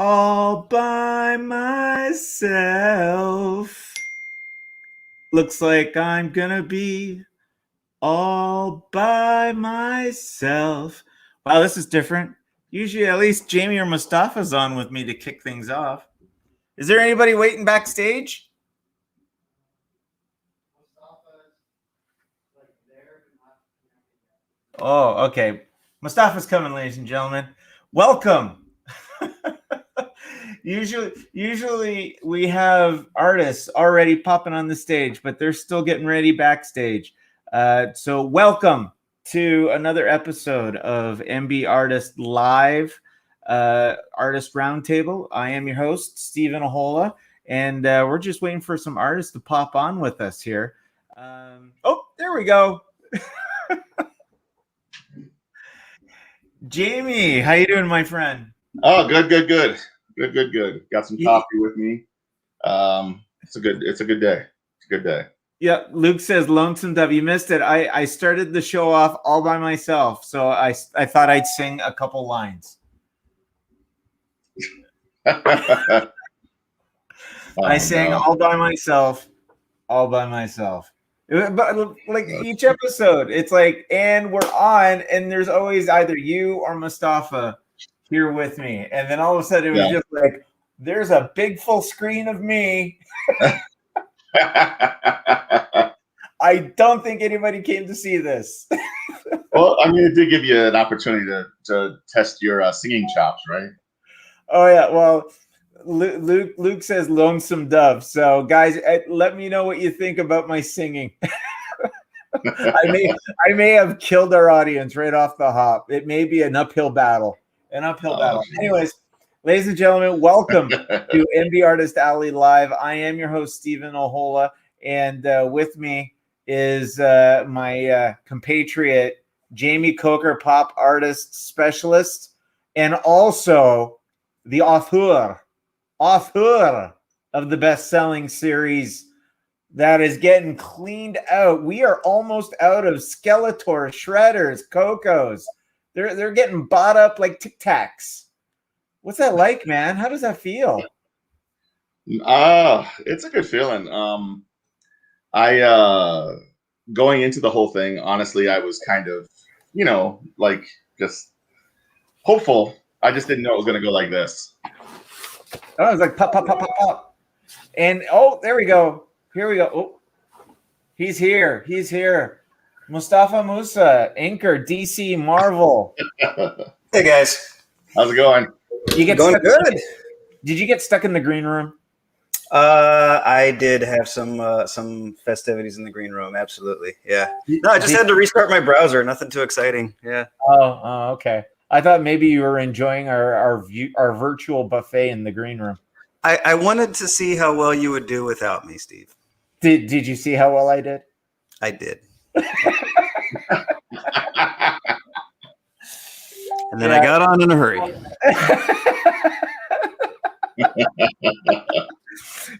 All by myself. Looks like I'm gonna be all by myself. Wow, this is different. Usually at least Jamie or Mustafa's on with me to kick things off. Is there anybody waiting backstage? Oh, okay. Mustafa's coming, ladies and gentlemen. Welcome. Usually we have artists already popping on the stage, but they're still getting ready backstage. So welcome to another episode of MBartist Live Artist Roundtable. I am your host, Stephen Ahola, and we're just waiting for some artists to pop on with us here. Oh, there we go. Jamie, how you doing, my friend? Oh, good. Got some coffee with me. It's a good day. It's a good day. Yeah, Luke says Lonesome Dove. You missed it. I started the show off all by myself, so I thought I'd sing a couple lines. I sang all by myself. But like each episode, it's like, and we're on, and there's always either you or Mustafa here with me, and then all of a sudden it was just like, there's a big full screen of me. I don't think anybody came to see this. Well, I mean, it did give you an opportunity to test your singing chops, right? Oh yeah, well, Luke says Lonesome Dove. So guys, let me know what you think about my singing. I may have killed our audience right off the hop. It may be an uphill battle. Anyways, ladies and gentlemen, welcome to MBartist Alley Live. I am your host, Stephen Ahola, and with me is my compatriot, Jamie Coker, pop artist specialist, and also the author of the best-selling series, that is getting cleaned out. We are almost out of Skeletor, Shredders, Cocos. They're getting bought up like Tic Tacs. What's that like, man? How does that feel? It's a good feeling. I going into the whole thing, honestly, I was kind of, like just hopeful. I just didn't know it was going to go like this. Oh, it was like pop, pop, pop, pop, pop. And there we go. Here we go. Oh, he's here. He's here. Mustafa Musa, anchor, DC Marvel. Hey guys, how's it going? You get going stuck, good. Did you get stuck in the green room? I did have some festivities in the green room. Absolutely, yeah. No, I just had to restart my browser. Nothing too exciting. Yeah. Oh, okay. I thought maybe you were enjoying our virtual buffet in the green room. I wanted to see how well you would do without me, Steve. Did you see how well I did? I did. And then I got on in a hurry.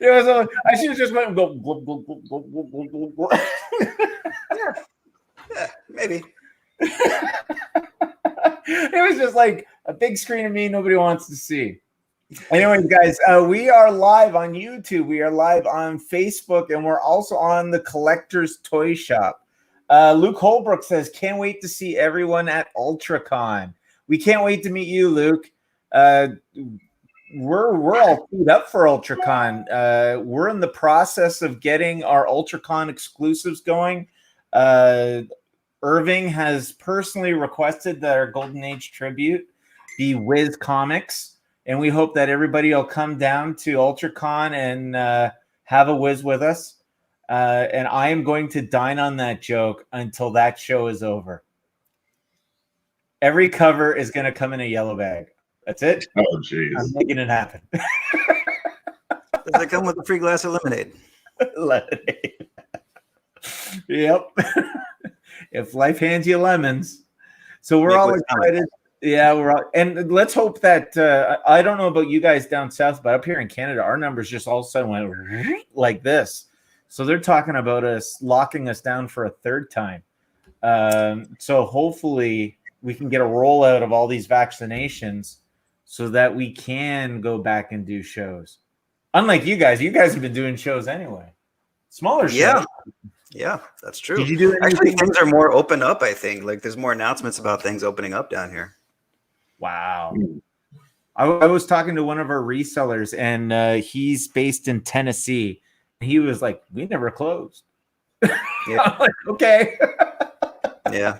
I should have just went and go. Yeah, maybe. It was just like a big screen of me nobody wants to see. Anyways, guys, we are live on YouTube. We are live on Facebook, and we're also on the Collector's Toy Shop. Luke Holbrook says, "Can't wait to see everyone at UltraCon." We can't wait to meet you, Luke. We're all queued up for UltraCon. We're in the process of getting our UltraCon exclusives going. Irving has personally requested that our Golden Age tribute be Wiz Comics, and we hope that everybody will come down to UltraCon and have a Wiz with us. And I am going to dine on that joke until that show is over. Every cover is going to come in a yellow bag. That's it. Oh, jeez. I'm making it happen. Does it come with a free glass of lemonade? Lemonade. Yep. If life hands you lemons. So we're all excited. Yeah, and let's hope that I don't know about you guys down south, but up here in Canada, our numbers just all of a sudden went like this. So they're talking about us locking us down for a third time. So hopefully we can get a rollout of all these vaccinations so that we can go back and do shows. Unlike you guys have been doing shows anyway. Smaller shows. Yeah, that's true. Did you do anything? Actually, things are more open up, I think. Like there's more announcements about things opening up down here. Wow. I was talking to one of our resellers, and he's based in Tennessee. He was like, "We never closed." Yeah. I'm like, okay. Yeah.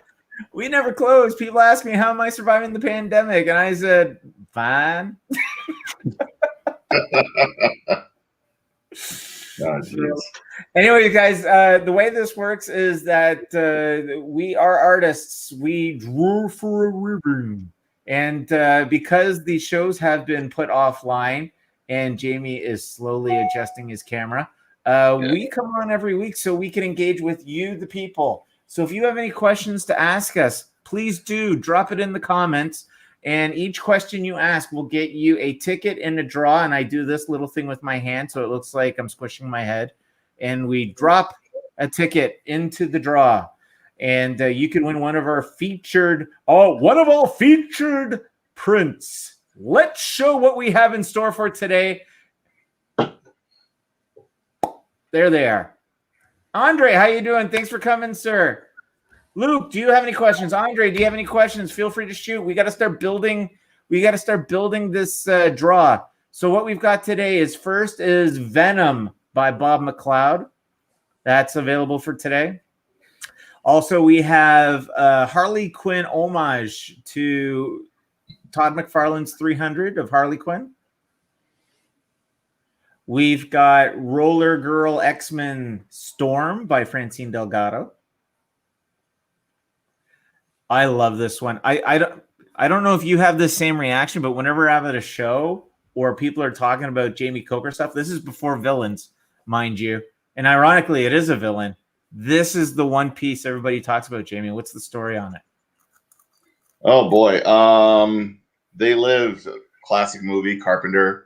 We never closed. People ask me, how am I surviving the pandemic? And I said, fine. Anyway, guys, the way this works is that we are artists. We drew for a living. And because these shows have been put offline and Jamie is slowly adjusting his camera, we come on every week so we can engage with you, the people. So if you have any questions to ask us, please do drop it in the comments. And each question you ask will get you a ticket in a draw. And I do this little thing with my hand so it looks like I'm squishing my head. And we drop a ticket into the draw. And you can win one of our featured prints. Let's show what we have in store for today. There they are. Andre, how you doing? Thanks for coming, sir. Luke, do you have any questions? Andre, do you have any questions? Feel free to shoot. We got to start building. We got to start building this draw. So what we've got today is first is Venom by Bob Mccloud. That's available for today. Also, we have Harley Quinn homage to Todd McFarlane's 300 of Harley Quinn. We've got Roller Girl X-Men Storm by Francine Delgado. I love this one. I don't know if you have the same reaction, but whenever I'm at a show or people are talking about Jamie Coker stuff, this is before villains, mind you. And ironically, it is a villain. This is the one piece everybody talks about, Jamie. What's the story on it? Oh, boy. They Live, classic movie, Carpenter.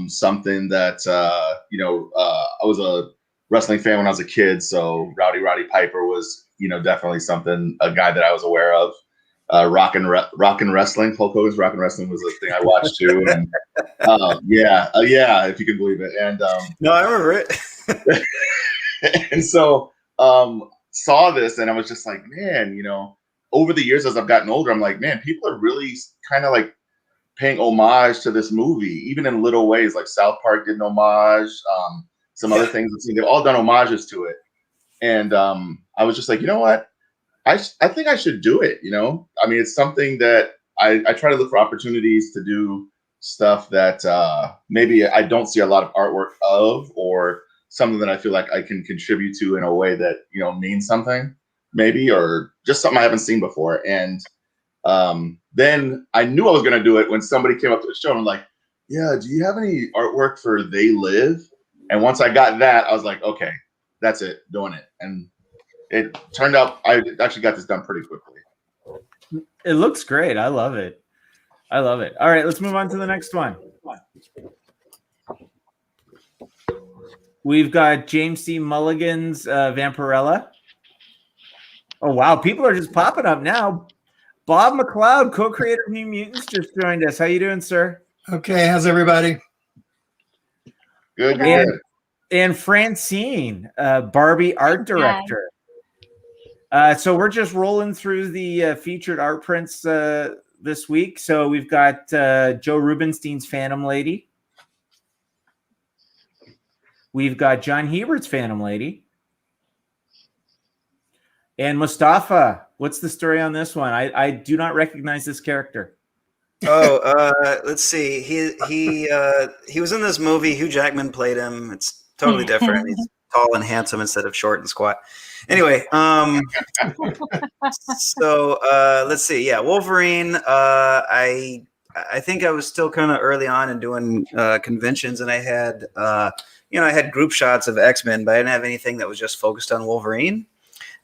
Something that, I was a wrestling fan when I was a kid. So Roddy Piper was, definitely a guy that I was aware of. Rock and Wrestling, Hulk Hogan's Rock and Wrestling was a thing I watched too. And yeah, if you can believe it. And no, I remember it. and so saw this, and I was just like, man, over the years as I've gotten older, I'm like, man, people are really kind of like paying homage to this movie, even in little ways. Like South Park did an homage, some other things. They've all done homages to it. And I was just like, you know what? I think I should do it. I mean, it's something that I try to look for opportunities to do stuff that maybe I don't see a lot of artwork of, or something that I feel like I can contribute to in a way that, means something maybe, or just something I haven't seen before. And then I knew I was going to do it when somebody came up to the show and I'm like, yeah, do you have any artwork for They Live? And once I got that, I was like, okay, that's it, doing it. And it turned out I actually got this done pretty quickly. It looks great. I love it. All right, let's move on to the next one. We've got James C. Mulligan's Vampirella. Oh, wow. People are just popping up now. Bob Mccloud, co-creator of New Mutants, just joined us. How you doing, sir? Okay, how's everybody? Good. And Francine, Barbie art director. So we're just rolling through the featured art prints this week. So we've got Joe Rubinstein's Phantom Lady. We've got John Hebert's Phantom Lady. And Mustafa, what's the story on this one? I do not recognize this character. Let's see. He was in this movie. Hugh Jackman played him. It's totally different. He's tall and handsome instead of short and squat. Anyway, so let's see. Yeah, Wolverine. I think I was still kind of early on in doing conventions, and I had I had group shots of X-Men, but I didn't have anything that was just focused on Wolverine.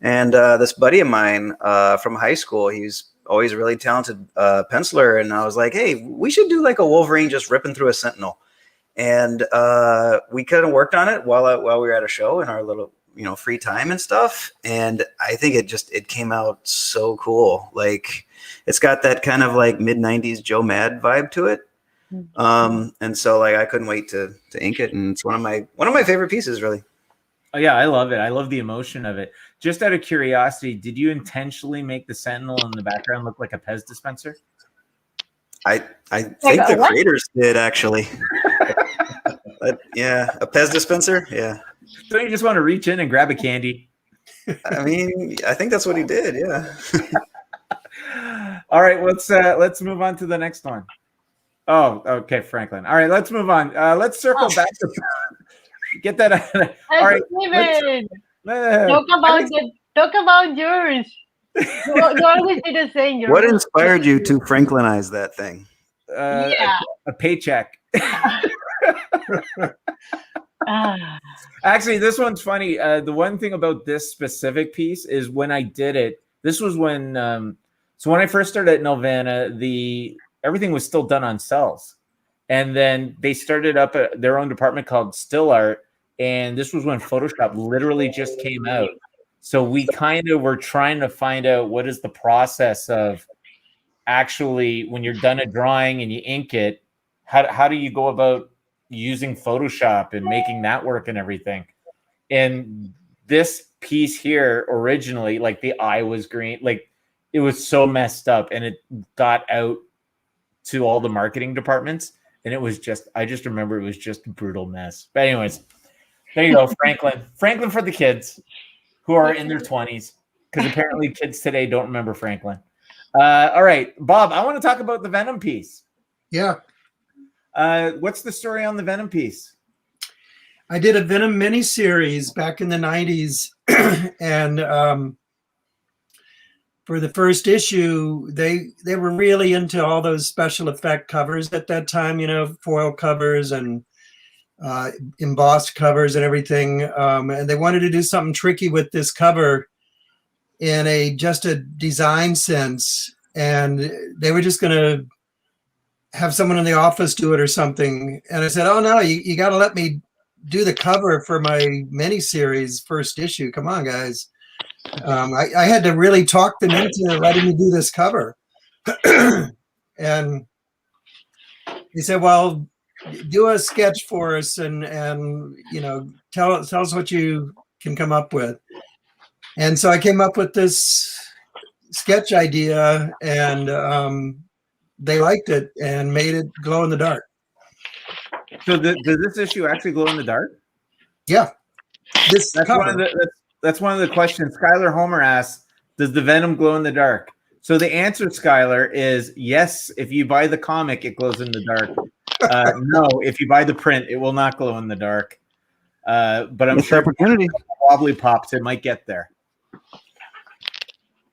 And this buddy of mine from high school, he's always a really talented penciler, and I was like, hey, we should do like a Wolverine just ripping through a Sentinel. And we kind of worked on it while we were at a show in our little free time and stuff. And I think it came out so cool. Like it's got that kind of like mid-90s Joe Mad vibe to it. And so like I couldn't wait to ink it, and it's one of my favorite pieces, really. Oh yeah, I love it. I love the emotion of it. Just out of curiosity, did you intentionally make the Sentinel in the background look like a Pez dispenser? I think the creators did, actually. Yeah, a Pez dispenser. Yeah. Don't you just want to reach in and grab a candy? I mean, I think that's what he did. Yeah. All right, let's move on to the next one. Oh, okay, Franklin. All right, let's move on. Let's circle back to get that out of there. All right. Talk about yours. You always do the same. What inspired you to Franklinize that thing? A paycheck. Actually, this one's funny. The one thing about this specific piece is when I did it, this was when so when I first started at Nelvana, everything was still done on cells. And then they started up their own department called Still Art. And this was when Photoshop literally just came out. So we kind of were trying to find out what is the process of actually when you're done a drawing and you ink it, how do you go about using Photoshop and making that work and everything? And this piece here originally, like the eye was green, like it was so messed up, and it got out to all the marketing departments, and it was just, I just remember it was just a brutal mess. But anyways, there you go, Franklin for the kids who are in their 20s, because apparently kids today don't remember Franklin. All right, Bob, I want to talk about the Venom piece. Yeah. What's the story on the Venom piece? I did a Venom miniseries back in the 90s, and for the first issue, they were really into all those special effect covers at that time, foil covers and embossed covers and everything. And they wanted to do something tricky with this cover in just a design sense. And they were just going to have someone in the office do it or something. And I said, oh no, you got to let me do the cover for my miniseries first issue. Come on, guys. I had to really talk them into letting me do this cover. And he said, well, do a sketch for us and tell us what you can come up with. And so I came up with this sketch idea, and they liked it and made it glow in the dark. So does this issue actually glow in the dark? Yeah. That's one of the questions. Skylar Homer asks, does the Venom glow in the dark? So the answer, Skylar, is yes. If you buy the comic, it glows in the dark. No, if you buy the print, it will not glow in the dark. But I'm sure opportunity wobbly pops, it might get there.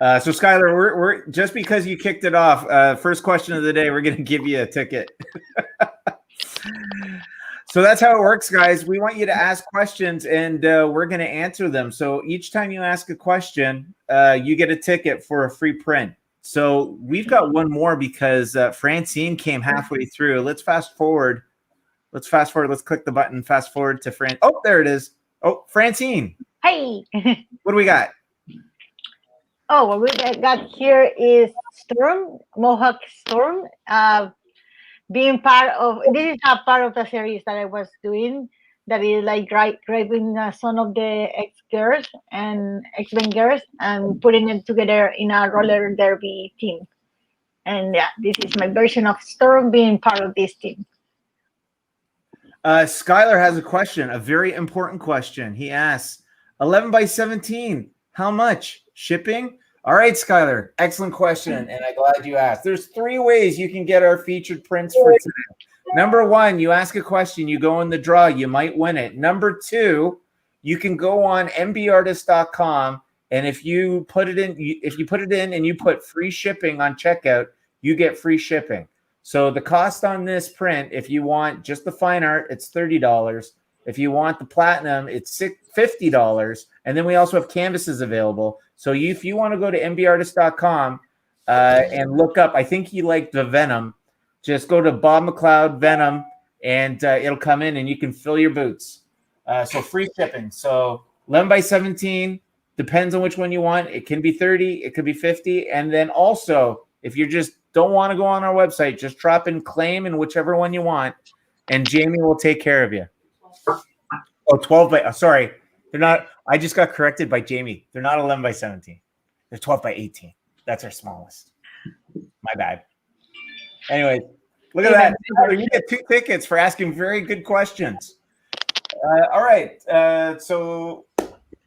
So Skylar, we're just because you kicked it off. First question of the day, we're going to give you a ticket. So that's how it works, guys. We want you to ask questions, and we're going to answer them. So each time you ask a question, you get a ticket for a free print. So we've got one more because Francine came halfway through. Let's fast forward. Let's click the button. Fast forward to Fran. Oh, there it is. Oh, Francine. Hey. What do we got? Oh, what we got here is Storm, Mohawk Storm. Being part of, this is a part of the series that I was doing, that is like grabbing some of the X-Girls and X-Men girls and putting them together in a roller derby team. And yeah, this is my version of Storm being part of this team. Skylar has a question, a very important question. He asks, 11 by 17, how much? Shipping? All right, Skylar, excellent question, and I'm glad you asked. There's 3 ways you can get our featured prints for today. Number 1, you ask a question, you go in the draw, you might win it. Number 2, you can go on MBartist.com, and if you put it in and you put free shipping on checkout, you get free shipping. So the cost on this print, if you want just the fine art, it's $30. If you want the platinum, it's $50. And then we also have canvases available. So if you want to go to MBartist.com and look up, I think he liked the Venom, just go to Bob Mccloud Venom, and it'll come in and you can fill your boots. So free shipping. So 11 by 17, depends on which one you want. It can be 30, it could be 50. And then also, if you just don't want to go on our website, just drop in claim in whichever one you want, and Jamie will take care of you. Oh, 12 by, sorry. They're not, I just got corrected by Jamie. They're not 11 by 17. They're 12 by 18. That's our smallest. My bad. Anyway, look at that. You get 2 tickets for asking very good questions. All right. So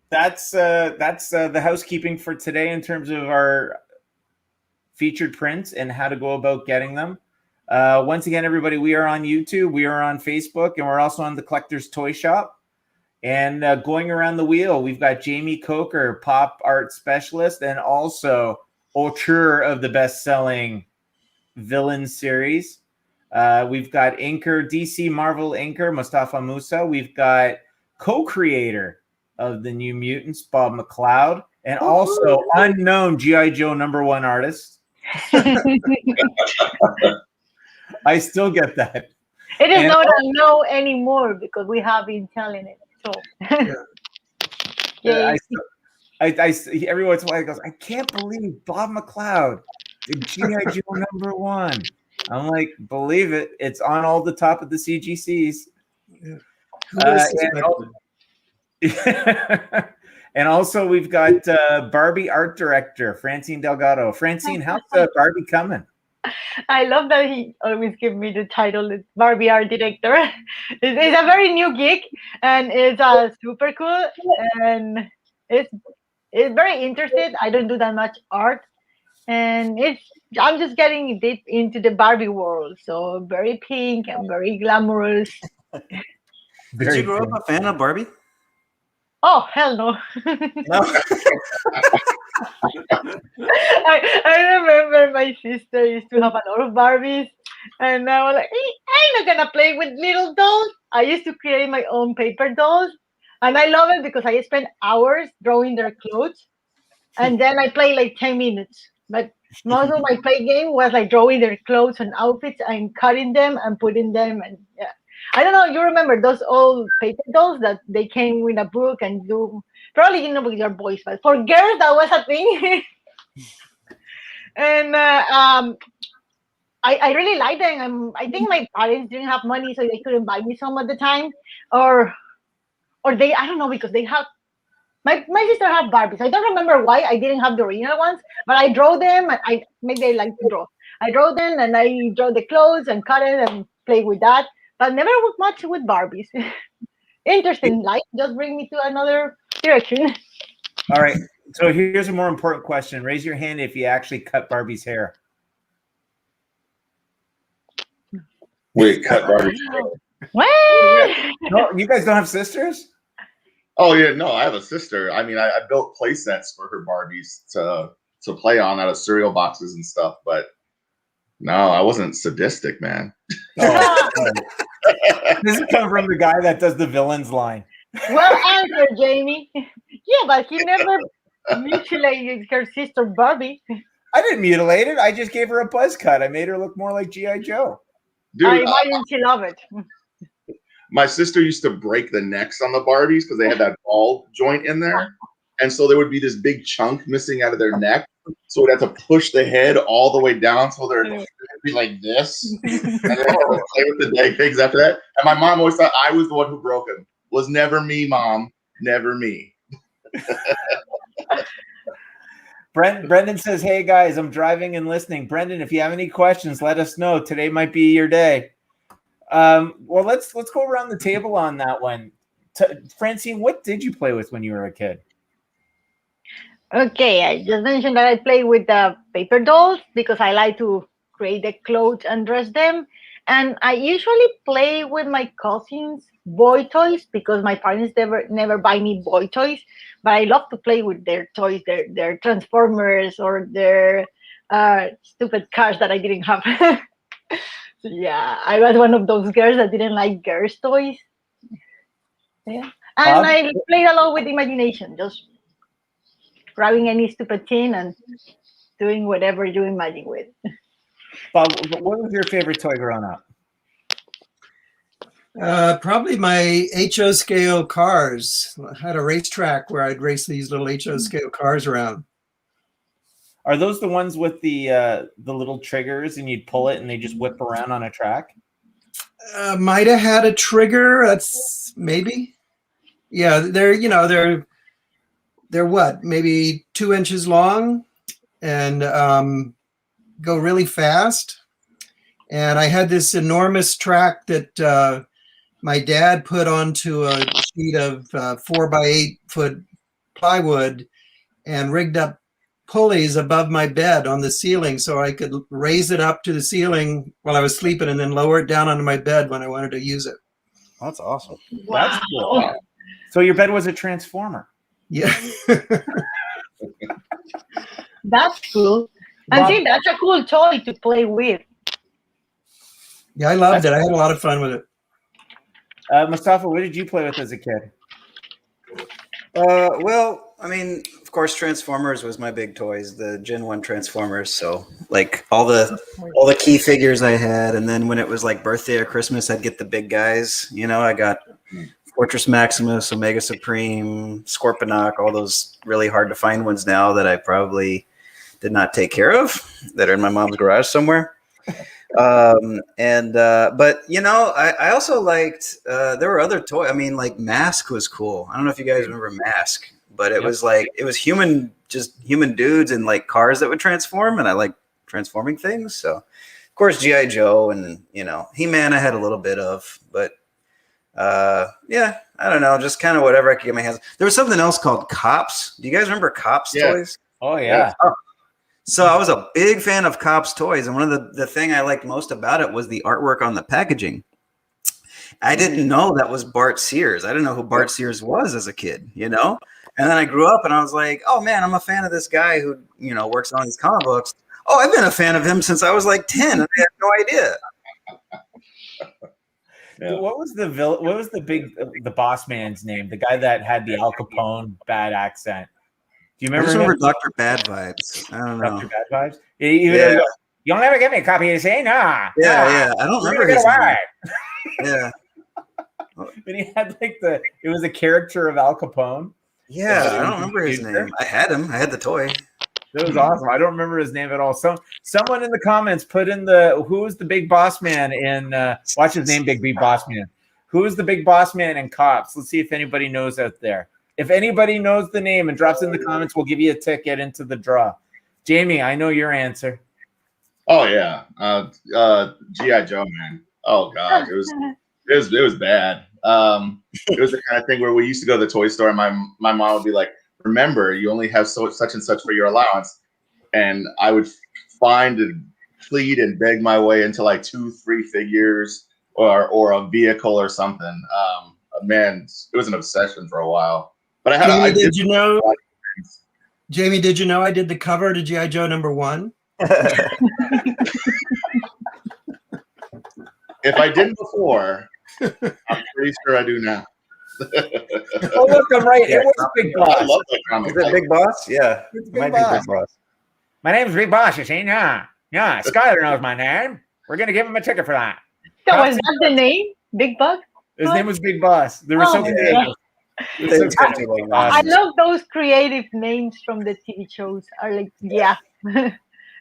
that's the housekeeping for today in terms of our featured prints and how to go about getting them. Once again, everybody, we are on YouTube, we are on Facebook, and we're also on the Collector's Toy Shop. And going around the wheel, we've got Jamie Coker, pop art specialist, and also auteur of the best-selling Villain series. We've got inker, DC Marvel inker, Mustafa Musa. We've got co-creator of the New Mutants, Bob Mccloud, and also unknown G.I. Joe #1 artist. I still get that. It is not a no anymore because we have been telling it. So yeah. Every once in a while, goes, I can't believe Bob Mccloud did G.I. Joe #1. I'm like, believe it. It's on all the top of the CGCs. Yeah. And also we've got Barbie art director, Francine Delgado. Francine, how's Barbie coming? I love that he always gives me the title Barbie art director. It's a very new gig, and it's super cool, and it's very interested. I don't do that much art, and I'm just getting deep into the Barbie world. So very pink and very glamorous. Did you grow up a fan of Barbie? Oh, hell no. No. I remember my sister used to have a lot of Barbies, and I was like, I'm not gonna play with little dolls. I used to create my own paper dolls, and I love it because I spent hours drawing their clothes, and then I play like 10 minutes. But most of my play game was like drawing their clothes and outfits and cutting them and putting them, and yeah. I don't know. You remember those old paper dolls that they came with a book and you probably with your boys, but for girls that was a thing. And I really like them. I think my parents didn't have money, so they couldn't buy me some at the time, or they I don't know because they have my sister had Barbies. I don't remember why I didn't have the original ones, but I draw them. I maybe I like to draw. I draw them and I draw the clothes and cut it and play with that, but never much with Barbies. Interesting life just bring me to another direction. All right. So here's a more important question. Raise your hand if you actually cut Barbie's hair. Wait, cut Barbie's hair. What? No, you guys don't have sisters? Oh yeah, no, I have a sister. I mean, I built play sets for her Barbies to play on out of cereal boxes and stuff, but no, I wasn't sadistic, man. Oh, this is coming from the guy that does the villains line. Well answered, Jamie. Yeah, but he never mutilated her sister Barbie. I didn't mutilate it. I just gave her a buzz cut. I made her look more like G.I. Joe. Dude, I imagine she love it. my sister used to break the necks on the Barbies because they had that ball joint in there. And so there would be this big chunk missing out of their neck. So we'd have to push the head all the way down so they'd be like this. And then play with the dead pigs after that. And my mom always thought I was the one who broke them. Was never me, Mom. Never me. Brendan says, hey guys, I'm driving and listening. Brendan, if you have any questions, let us know. Today might be your day. Well, let's go around the table on that one. Francine, what did you play with when you were a kid? Okay, I just mentioned that I play with the paper dolls because I like to create the clothes and dress them. And I usually play with my cousins' boy toys because my parents never buy me boy toys. But I love to play with their toys, their Transformers or their stupid cars that I didn't have. Yeah, I was one of those girls that didn't like girls' toys. Yeah, and I played a lot with imagination, just grabbing any stupid thing and doing whatever you imagine with. Bob, what was your favorite toy growing up? Probably my HO scale cars. I had a racetrack where I'd race these little HO scale cars around. Are those the ones with the little triggers and you'd pull it and they just whip around on a track? Might have had a trigger. That's maybe. Yeah, they're what, maybe 2 inches long and go really fast. And I had this enormous track that my dad put onto a sheet of 4x8 foot plywood and rigged up pulleys above my bed on the ceiling so I could raise it up to the ceiling while I was sleeping and then lower it down onto my bed when I wanted to use it. That's awesome. Wow. That's cool. So your bed was a transformer. Yeah. That's cool. And see, that's a cool toy to play with. Yeah, I loved it. I had a lot of fun with it. Mustafa, what did you play with as a kid? Well, I mean, of course, Transformers was my big toys, the Gen 1 Transformers. So like all the key figures I had. And then when it was like birthday or Christmas, I'd get the big guys. You know, I got Fortress Maximus, Omega Supreme, Scorponok, all those really hard to find ones now that I probably did not take care of that are in my mom's garage somewhere. But you know, I also liked, there were other toys. I mean, like Mask was cool. I don't know if you guys remember Mask, but it was like, it was just human dudes and like cars that would transform. And I like transforming things. So of course, G.I. Joe and, you know, He-Man I had a little bit of, but yeah, I don't know. Just kind of whatever I could get my hands. There was something else called Cops. Do you guys remember Cops toys? Oh yeah. So I was a big fan of Cops toys, and one of the thing I liked most about it was the artwork on the packaging. I didn't know that was Bart Sears. I didn't know who Bart Sears was as a kid, you know? And then I grew up and I was like, oh man, I'm a fan of this guy who, you know, works on these comic books. Oh, I've been a fan of him since I was like 10 and I had no idea. Yeah. What was the boss man's name? The guy that had the Al Capone bad accent. Do you remember? I just remember Dr. Bad Vibes. I don't know. Dr. Bad Vibes? Yeah. You'll never get me a copy of this, nah. Yeah. I don't remember his name. Yeah. And he had like it was a character of Al Capone. Yeah, I don't remember his name. I had him. I had the toy. That was awesome. I don't remember his name at all. Someone in the comments put in who was the big boss man in watch his name, Big Boss Man. Who is the big boss man in Cops? Let's see if anybody knows out there. If anybody knows the name and drops in the comments, we'll give you a ticket into the draw. Jamie, I know your answer. Oh yeah, GI Joe, man. Oh god, it was bad. It was the kind of thing where we used to go to the toy store, and my mom would be like, "Remember, you only have such and such for your allowance," and I would find and plead and beg my way into like 2-3 figures or a vehicle or something. Man, it was an obsession for a while. But Jamie, did you know I did the cover to GI Joe #1? If I didn't before, I'm pretty sure I do now. Oh look, I'm right. It was Big Boss. I love that comic. Is it Big Boss? Yeah, It's might Big be Boss. Big Boss. My name's Big Boss, you see? Yeah. Skyler knows my name. We're gonna give him a ticket for that. So was that the name? Big Bug? His name was Big Boss. There were so many. yeah. I Awesome. love those creative names from the TV shows. Are like, yeah.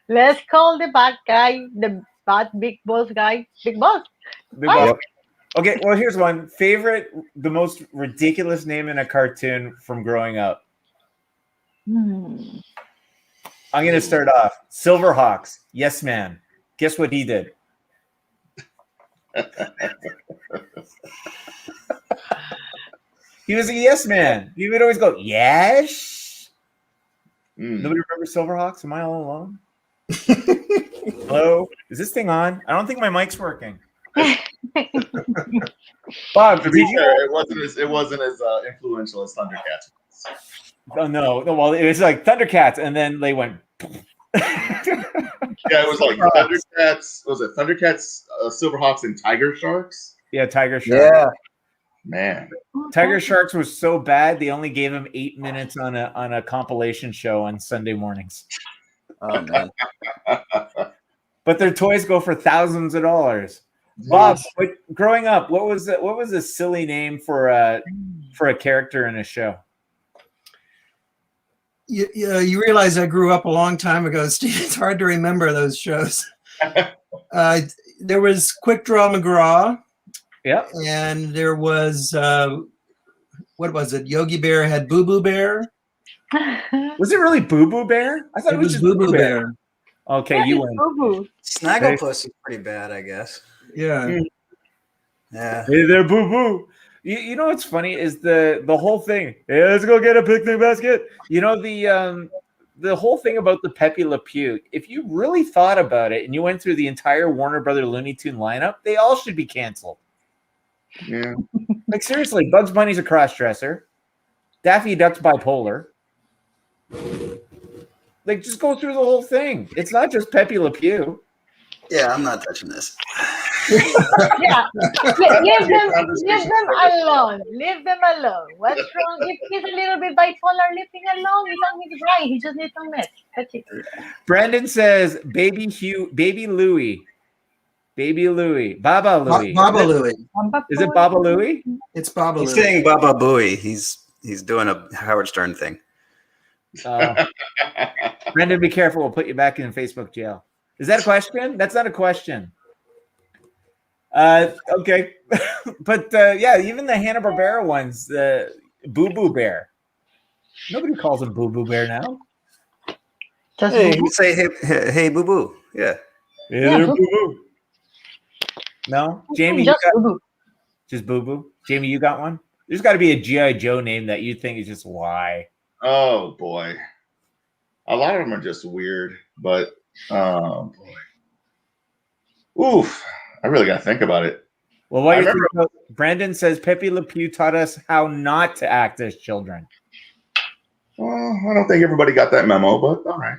Let's call the bad guy, the bad big boss guy, Big Boss. Big Boss. Okay, well, here's one. Favorite, the most ridiculous name in a cartoon from growing up. I'm going to start off. Silverhawks. Yes, man. Guess what he did? He was a yes man. He would always go, yes. Nobody remembers Silverhawks? Am I all alone? Hello? Is this thing on? I don't think my mic's working. Bob, To be fair, it wasn't as influential as Thundercats. Oh no! Well, it was like Thundercats, and then they went. Yeah, it was like Thundercats. Was it Thundercats, Silverhawks, and Tiger Sharks? Yeah, Tiger Sharks. Yeah. Man, Tiger Sharks was so bad they only gave him 8 minutes on a compilation show on Sunday mornings. Oh man. But their toys go for thousands of dollars. Bob, growing up, what was a silly name for a character in a show? You realize I grew up a long time ago, Steve. It's hard to remember those shows. There was Quick Draw McGraw. Yep. And there was, what was it? Yogi Bear had Boo Boo Bear. Was it really Boo Boo Bear? I thought it was just Boo Boo Bear. Okay, Yeah, you win. Boo-Boo. Snagglepuss is pretty bad, I guess. Yeah. Yeah. Hey there, Boo Boo. You know what's funny is the whole thing. Hey, let's go get a picnic basket. You know the whole thing about the Pepe Le Pew. If you really thought about it and you went through the entire Warner Brother Looney Tune lineup, they all should be canceled. yeah. Like seriously, Bugs Bunny's a crossdresser. Daffy Duck's bipolar. Like just go through the whole thing. It's not just Pepe Le Pew. Yeah, I'm not touching this. Yeah. Leave them alone. Leave them alone. What's wrong? If he's a little bit bipolar, leave him alone. He don't need to cry. He just needs some meds. That's it. Brandon says, Baby Louie. Baba Louie. Baba Louie. Is it Baba Louie? It's Baba He's Louie. saying Baba Booey. He's doing a Howard Stern thing. Brandon, be careful. We'll put you back in Facebook jail. Is that a question? That's not a question. Okay. But yeah, even the Hanna-Barbera ones, the Boo Boo Bear. Nobody calls him Boo Boo Bear now. Hey, you say hey boo boo. Yeah. Yeah, they're Boo Boo. No? Jamie, Just you got Boo-Boo. just Boo Boo? Jamie, you got one? There's got to be a G.I. Joe name that you think is just why. Oh boy, a lot of them are just weird, but boy, oof, I really got to think about it. Well, what I do you think remember- about, Brandon says Pepe Le Pew taught us how not to act as children. Well, I don't think everybody got that memo, but all right.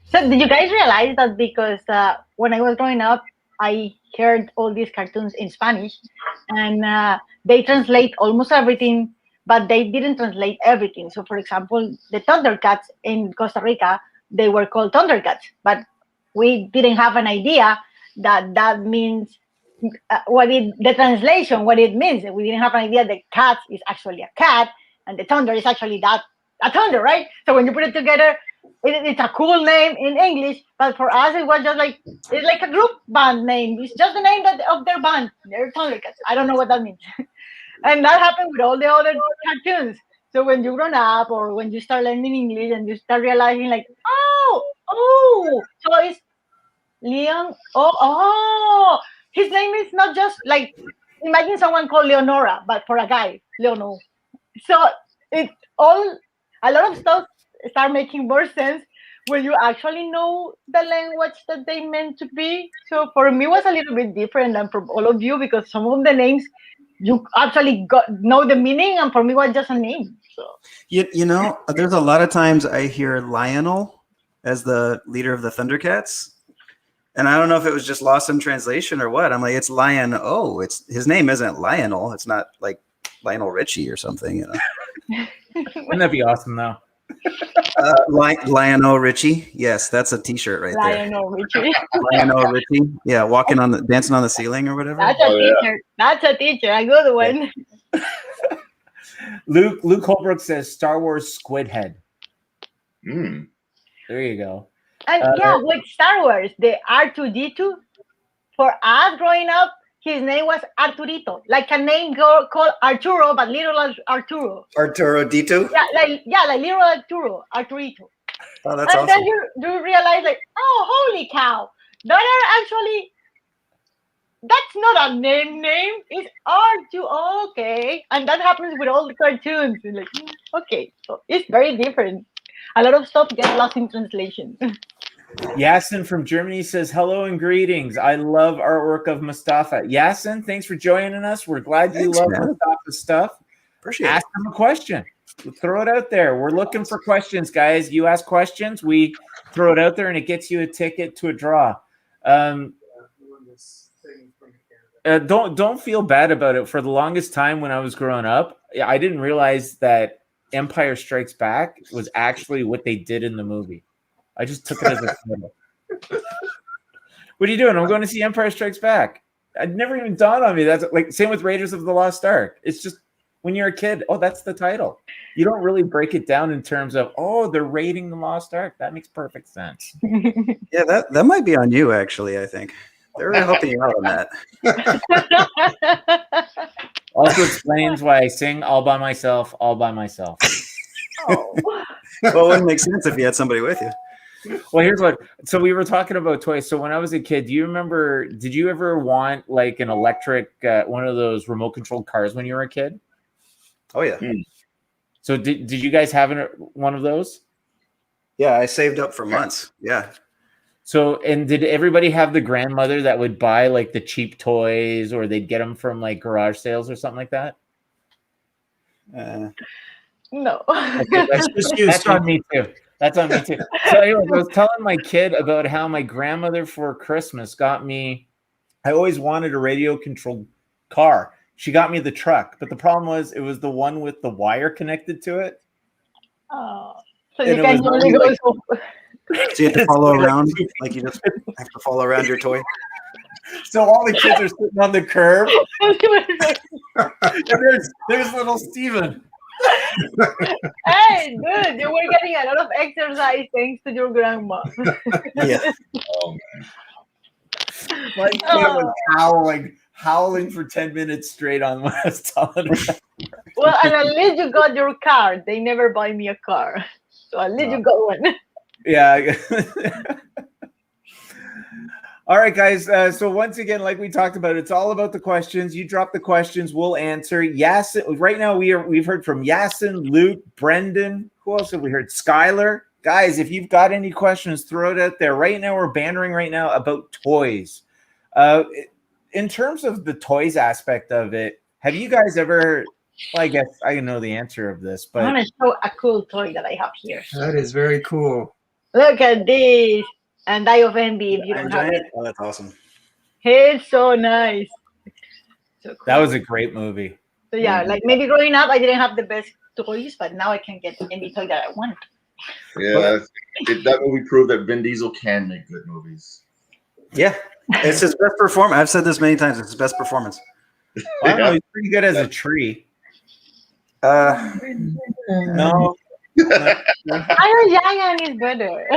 So did you guys realize that because when I was growing up, I heard all these cartoons in Spanish, and they translate almost everything, but they didn't translate everything. So, for example, the Thundercats in Costa Rica, they were called Thundercats, but we didn't have an idea that means the translation, what it means. We didn't have an idea that cat is actually a cat and the thunder is actually a thunder, right? So when you put it together, it's a cool name in English, but for us it was just like it's like a group band name. It's just the name of their band. They're Thundercats. I don't know what that means. And that happened with all the other cartoons. So when you grown up or when you start learning English and you start realizing like, so it's Leon. His name is not just like, imagine someone called Leonora, but for a guy, Leono. So it all, a lot of stuff start making more sense when you actually know the language that they meant to be. So for me, it was a little bit different than for all of you because some of the names you actually know the meaning, and for me, it was just a name. So you know, there's a lot of times I hear Lionel as the leader of the Thundercats, and I don't know if it was just lost in translation or what. I'm like, it's Lion. Oh, it's his name isn't Lionel. It's not like Lionel Richie or something. You know, Wouldn't that be awesome though? Lionel Richie. Yes, that's a T-shirt right there. Lionel Richie. Lionel Richie. Yeah, dancing on the ceiling or whatever. That's a teacher. Yeah. That's a teacher. A good one. Yeah. Luke Holbrook says Star Wars Squid Head. There you go. And with Star Wars, the R2D2, for us growing up, his name was Arturito, like a name called Arturo, but little Arturo. Arturo Dito? Yeah, like little Arturo, Arturito. Oh, that's and awesome. Then you realize, like, oh, holy cow, that are actually, that's not a name. It's R2. Okay, and that happens with all the cartoons. Like, okay, so it's very different. A lot of stuff gets lost in translation. Yasin from Germany says, hello and greetings. I love artwork of Mustafa. Yasin, thanks for joining us. We're glad you love Mustafa's stuff. Appreciate it. Ask him a question. We'll throw it out there. We're looking for questions, guys. You ask questions, we throw it out there, and it gets you a ticket to a draw. Don't feel bad about it. For the longest time when I was growing up, I didn't realize that Empire Strikes Back was actually what they did in the movie. I just took it as a photo. What are you doing? I'm going to see Empire Strikes Back. It never even dawned on me. That's like same with Raiders of the Lost Ark. It's just when you're a kid, that's the title. You don't really break it down in terms of, they're raiding the Lost Ark. That makes perfect sense. Yeah, that might be on you, actually, I think. They're really helping you out on that. Also explains why I sing all by myself. Oh. Well, it wouldn't make sense if you had somebody with you. Well, here's what. So we were talking about toys. So when I was a kid, do you remember? Did you ever want like an electric, one of those remote controlled cars when you were a kid? Oh yeah. So did you guys have one of those? Yeah, I saved up for months. Yeah. So, and did everybody have the grandmother that would buy like the cheap toys, or they'd get them from like garage sales or something like that? No. Okay, that's on me too. That's on me too. So anyways, I was telling my kid about how my grandmother for Christmas got me, I always wanted a radio controlled car. She got me the truck, but the problem was it was the one with the wire connected to it. Oh, so you can only go so you have to follow around, like you just have to follow around your toy. So all the kids are sitting on the curb, and there's little Steven. Hey, good. You were getting a lot of exercise thanks to your grandma. Yeah. Oh man. My kid was howling for 10 minutes straight on what I was telling her. Well, and at least you got your car. They never buy me a car. So at least you got one. Yeah. All right, guys. So once again, like we talked about, it's all about the questions. You drop the questions, we'll answer. Yasin. Right now, we've heard from Yasin, Luke, Brendan. Who else have we heard? Skylar. Guys, if you've got any questions, throw it out there. Right now, we're bantering right now about toys. In terms of the toys aspect of it, have you guys ever? Well, I guess I know the answer of this, but I want to show a cool toy that I have here. That is very cool. Look at this. And Die of Envy if you don't have it. Oh, that's awesome. It's so nice. So cool. That was a great movie. So yeah, like maybe growing up I didn't have the best toys, but now I can get any toy that I want. Yeah, that movie proved that Vin Diesel can make good movies. Yeah, it's his best performance. I've said this many times. It's his best performance. I don't know. He's pretty good as a tree. No. Iron Giant is better.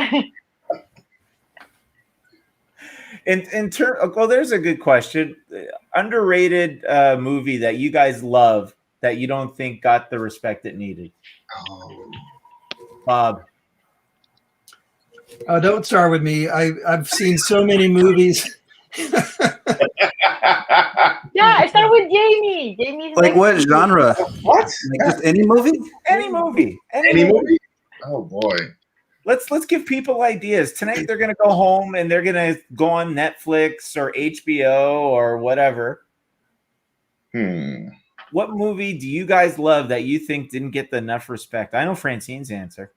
In turn, well, there's a good question. Underrated movie that you guys love that you don't think got the respect it needed. Bob. Oh, don't start with me. I've seen so many movies. Yeah, I start with Jamie. Jamie's Like what genre? What? Like just any movie? Any movie. Any movie? Oh boy. Let's give people ideas. Tonight they're gonna go home and they're gonna go on Netflix or HBO or whatever. What movie do you guys love that you think didn't get enough respect? I know Francine's answer.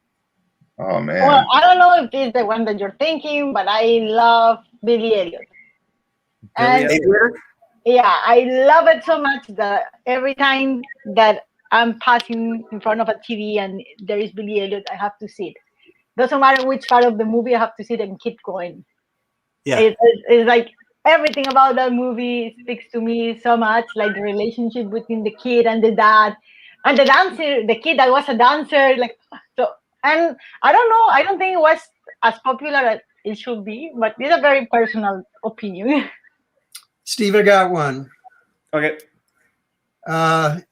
Oh man. Well, I don't know if it's the one that you're thinking, but I love Billy Elliot. And yeah, I love it so much that every time that I'm passing in front of a TV and there is Billy Elliot, I have to see it. Doesn't matter which part of the movie, I have to see it and keep going. Yeah. It's like everything about that movie speaks to me so much, like the relationship between the kid and the dad, and the dancer, the kid that was a dancer, like so. And I don't know, I don't think it was as popular as it should be, but it's a very personal opinion. Steve, I got one. Okay.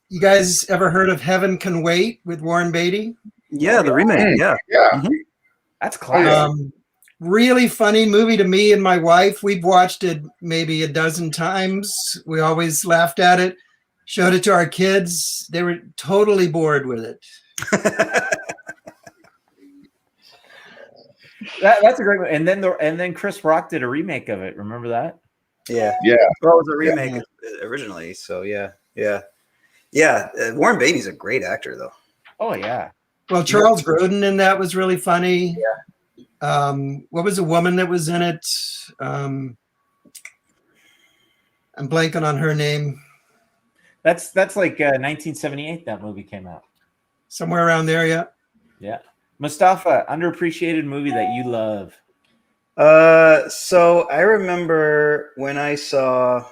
You guys ever heard of Heaven Can Wait with Warren Beatty? Yeah, the remake. Yeah. Yeah. That's classic. Really funny movie to me and my wife. We've watched it maybe a dozen times. We always laughed at it, showed it to our kids. They were totally bored with it. That's a great one. And then Chris Rock did a remake of it. Remember that? Yeah. Yeah. Well, it was a remake originally, so yeah. Warren Beatty's a great actor, though. Oh yeah. Well, Charles Grodin in that was really funny. Yeah. What was the woman that was in it? I'm blanking on her name. That's like 1978. That movie came out. Somewhere around there, yeah. Yeah. Mustafa, underappreciated movie that you love. So I remember when I saw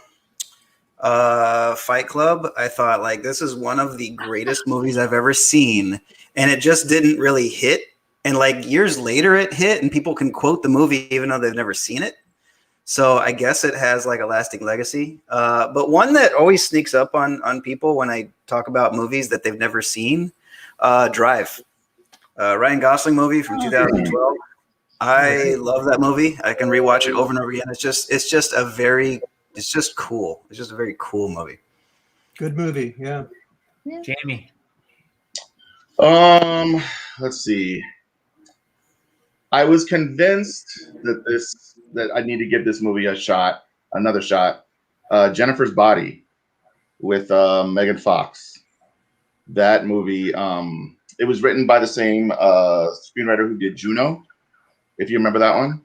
Fight Club, I thought like this is one of the greatest movies I've ever seen, and it just didn't really hit. And like years later, it hit, and people can quote the movie even though they've never seen it. So I guess it has like a lasting legacy. But one that always sneaks up on people when I talk about movies that they've never seen, Drive. Ryan Gosling movie from 2012. I love that movie. I can rewatch it over and over again. It's just cool. It's just a very cool movie. Good movie, yeah. Jamie. Let's see. I was convinced that I need to give this movie another shot. Jennifer's Body with Megan Fox. That movie, it was written by the same screenwriter who did Juno, if you remember that one.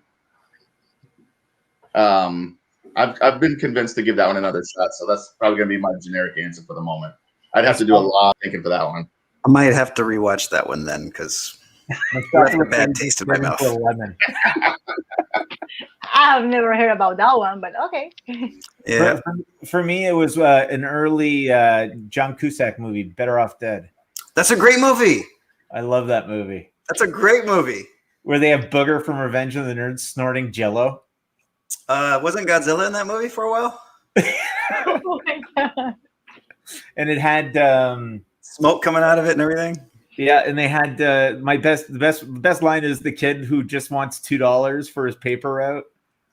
I've been convinced to give that one another shot, so that's probably going to be my generic answer for the moment. I'd have to do a lot of thinking for that one. I might have to rewatch that one then because I have a bad taste in my mouth. I've never heard about that one, but okay. Yeah. For me, it was an early John Cusack movie, Better Off Dead. That's a great movie. I love that movie. That's a great movie. Where they have Booger from Revenge of the Nerds snorting Jell-O. Wasn't Godzilla in that movie for a while? Oh my God. And it had smoke coming out of it and everything. Yeah, and they had the best line is the kid who just wants $2 for his paper route,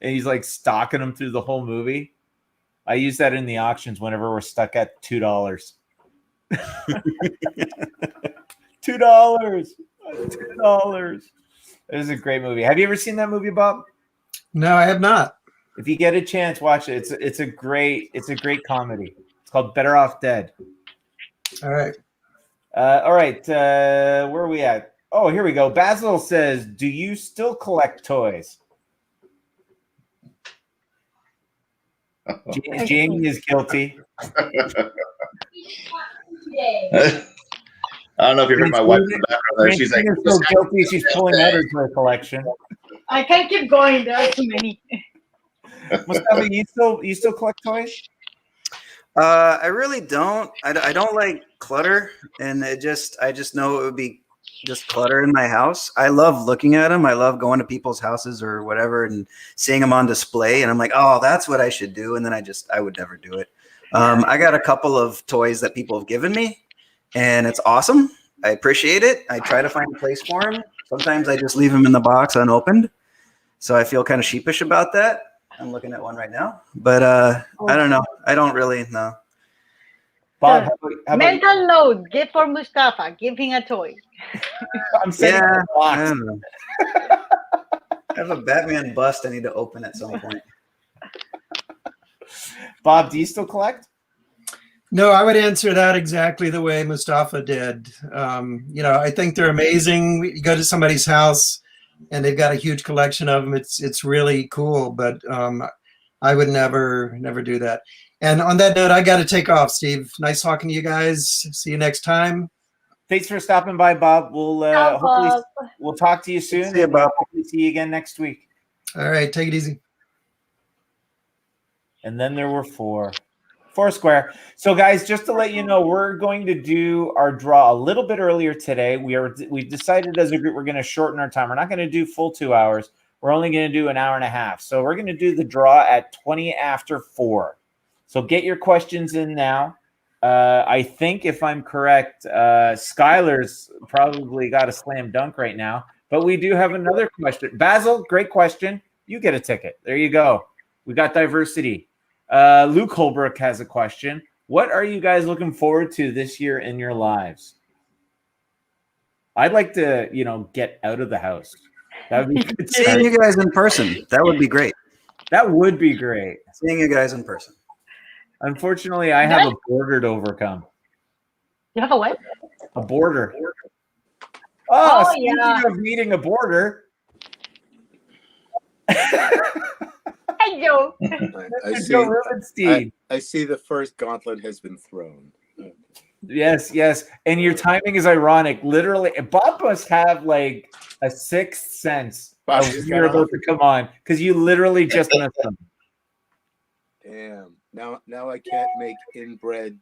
and he's like stalking him through the whole movie. I use that in the auctions whenever we're stuck at $2. $2. It was a great movie. Have you ever seen that movie, Bob? No, I have not. If you get a chance, watch it. It's a great comedy. It's called Better Off Dead. All right. Where are we at? Oh, here we go. Basil says, "Do you still collect toys?" Jamie is guilty. I don't know if you heard my wife in the background there. She's like, so guilty. She's pulling out her toy collection. I can't keep going. There are too many. Mustafa, you still collect toys? I really don't. I don't like clutter, and I just know it would be just clutter in my house. I love looking at them. I love going to people's houses or whatever and seeing them on display, and I'm like, oh, that's what I should do. And then I would never do it. I got a couple of toys that people have given me, and it's awesome. I appreciate it. I try to find a place for them. Sometimes I just leave them in the box unopened, so I feel kind of sheepish about that. I'm looking at one right now, but I don't know. I don't really know. Bob, how about Mental note: give for Mustafa. Give him a toy. I'm saying I don't know. I have a Batman bust I need to open at some point. Bob, do you still collect? No, I would answer that exactly the way Mustafa did. I think they're amazing. You go to somebody's house and they've got a huge collection of them. It's really cool, but I would never do that. And on that note, I got to take off, Steve. Nice talking to you guys. See you next time. Thanks for stopping by, Bob. We'll hopefully we'll talk to you soon. See you, Bob. Hopefully see you again next week. All right, take it easy. And then there were Foursquare. So, guys, just to let you know, we're going to do our draw a little bit earlier today. We've decided as a group we're going to shorten our time. We're not going to do full 2 hours. We're only going to do an hour and a half. So we're going to do the draw at 20 after 4. So get your questions in now. I think if I'm correct, Skylar's probably got a slam dunk right now. But we do have another question. Basil, great question. You get a ticket. There you go. We got diversity. Luke Holbrook has a question. What are you guys looking forward to this year in your lives? I'd like to, get out of the house. That would be good. Seeing you guys in person. That would be great. That would be great. Seeing you guys in person. Unfortunately, I have a border to overcome. You have a what? A border. Oh, speaking of meeting a border. Hey, Joe. Joe Rubenstein. I see the first gauntlet has been thrown. Yes. And your timing is ironic. Literally, Bob must have like a sixth sense of when you're about to come on because you literally just missed them. Damn. Now I can't make inbred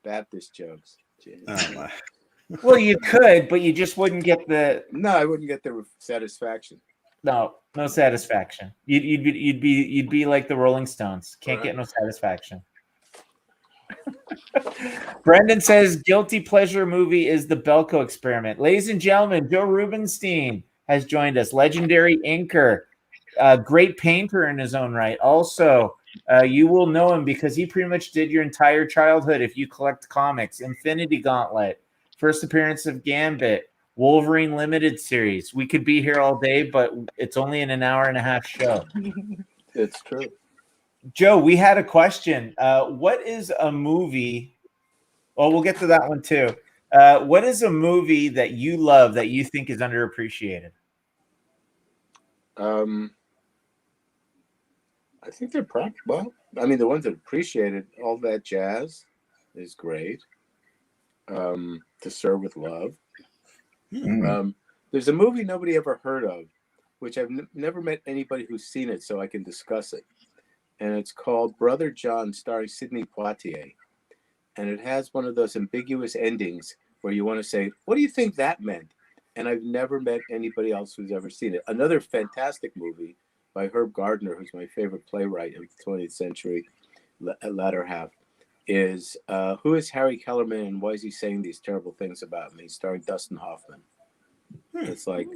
Baptist jokes. Oh, Well, you could, but you just wouldn't get the. No, I wouldn't get the satisfaction. No satisfaction. You'd be like the Rolling Stones. Can't get no satisfaction. Brendan says guilty pleasure movie is the Belko Experiment. Ladies and gentlemen, Joe Rubenstein has joined us. Legendary inker, great painter in his own right. Also, you will know him because he pretty much did your entire childhood if you collect comics. Infinity Gauntlet, first appearance of Gambit, Wolverine Limited Series. We could be here all day, but it's only in an hour and a half show. It's true. Joe, we had a question. What is a movie? Well, we'll get to that one too. What is a movie that you love that you think is underappreciated? I think they're the ones that appreciate it, All That Jazz is great. To Serve with Love. There's a movie nobody ever heard of, which I've never met anybody who's seen it, so I can discuss it. And it's called Brother John, starring Sidney Poitier. And it has one of those ambiguous endings where you want to say, what do you think that meant? And I've never met anybody else who's ever seen it. Another fantastic movie by Herb Gardner, who's my favorite playwright of the 20th century, latter half, is Who is Harry Kellerman and why is he saying these terrible things about me? Starring Dustin Hoffman. It's like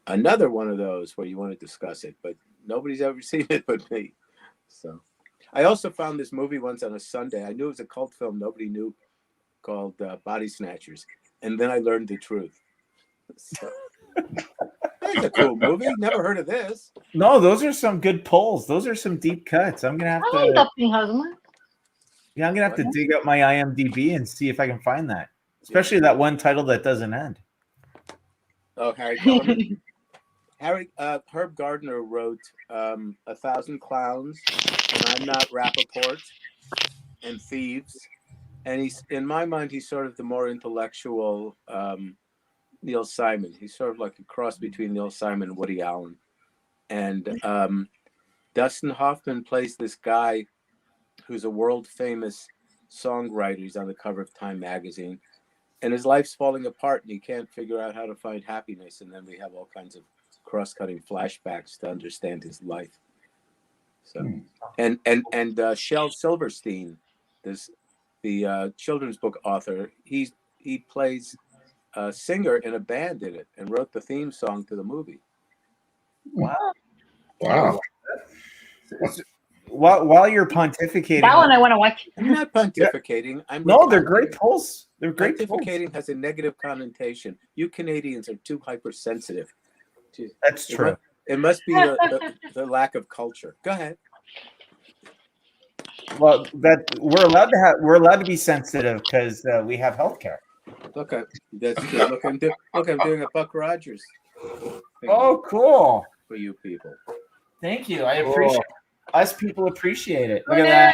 another one of those where you want to discuss it, but nobody's ever seen it but me. So I also found this movie once on a Sunday. I knew it was a cult film nobody knew, called Body Snatchers. And then I learned the truth. So, that's a cool movie. Never heard of this. No, those are some good pulls. Those are some deep cuts. I'm gonna have I like Dustin Hoffman. Yeah, I'm gonna have to dig up my IMDb and see if I can find that. Especially that one title that doesn't end. Oh, Harry Kellerman. Herb Gardner wrote 1,000 Clowns, and I'm Not Rappaport, and Thieves. And he's, in my mind, he's sort of the more intellectual Neil Simon. He's sort of like a cross between Neil Simon and Woody Allen. And Dustin Hoffman plays this guy who's a world famous songwriter. He's on the cover of Time magazine, and his life's falling apart, and he can't figure out how to find happiness. And then we have all kinds of cross-cutting flashbacks to understand his life. So, and Shel Silverstein, the children's book author, he plays a singer in a band in it and wrote the theme song to the movie. Wow. While you're pontificating, That one I want to watch. I'm not pontificating. I'm no, they're great pulls. They're great. Pontificating has a negative connotation. You Canadians are too hypersensitive. That's true. It must be the lack of culture. Go ahead. Well, that we're allowed to be sensitive because we have healthcare. Look, that's good. Look, I'm doing a Buck Rogers. Oh, cool. For you people. Thank you. I appreciate it. Us people appreciate it. Look at that.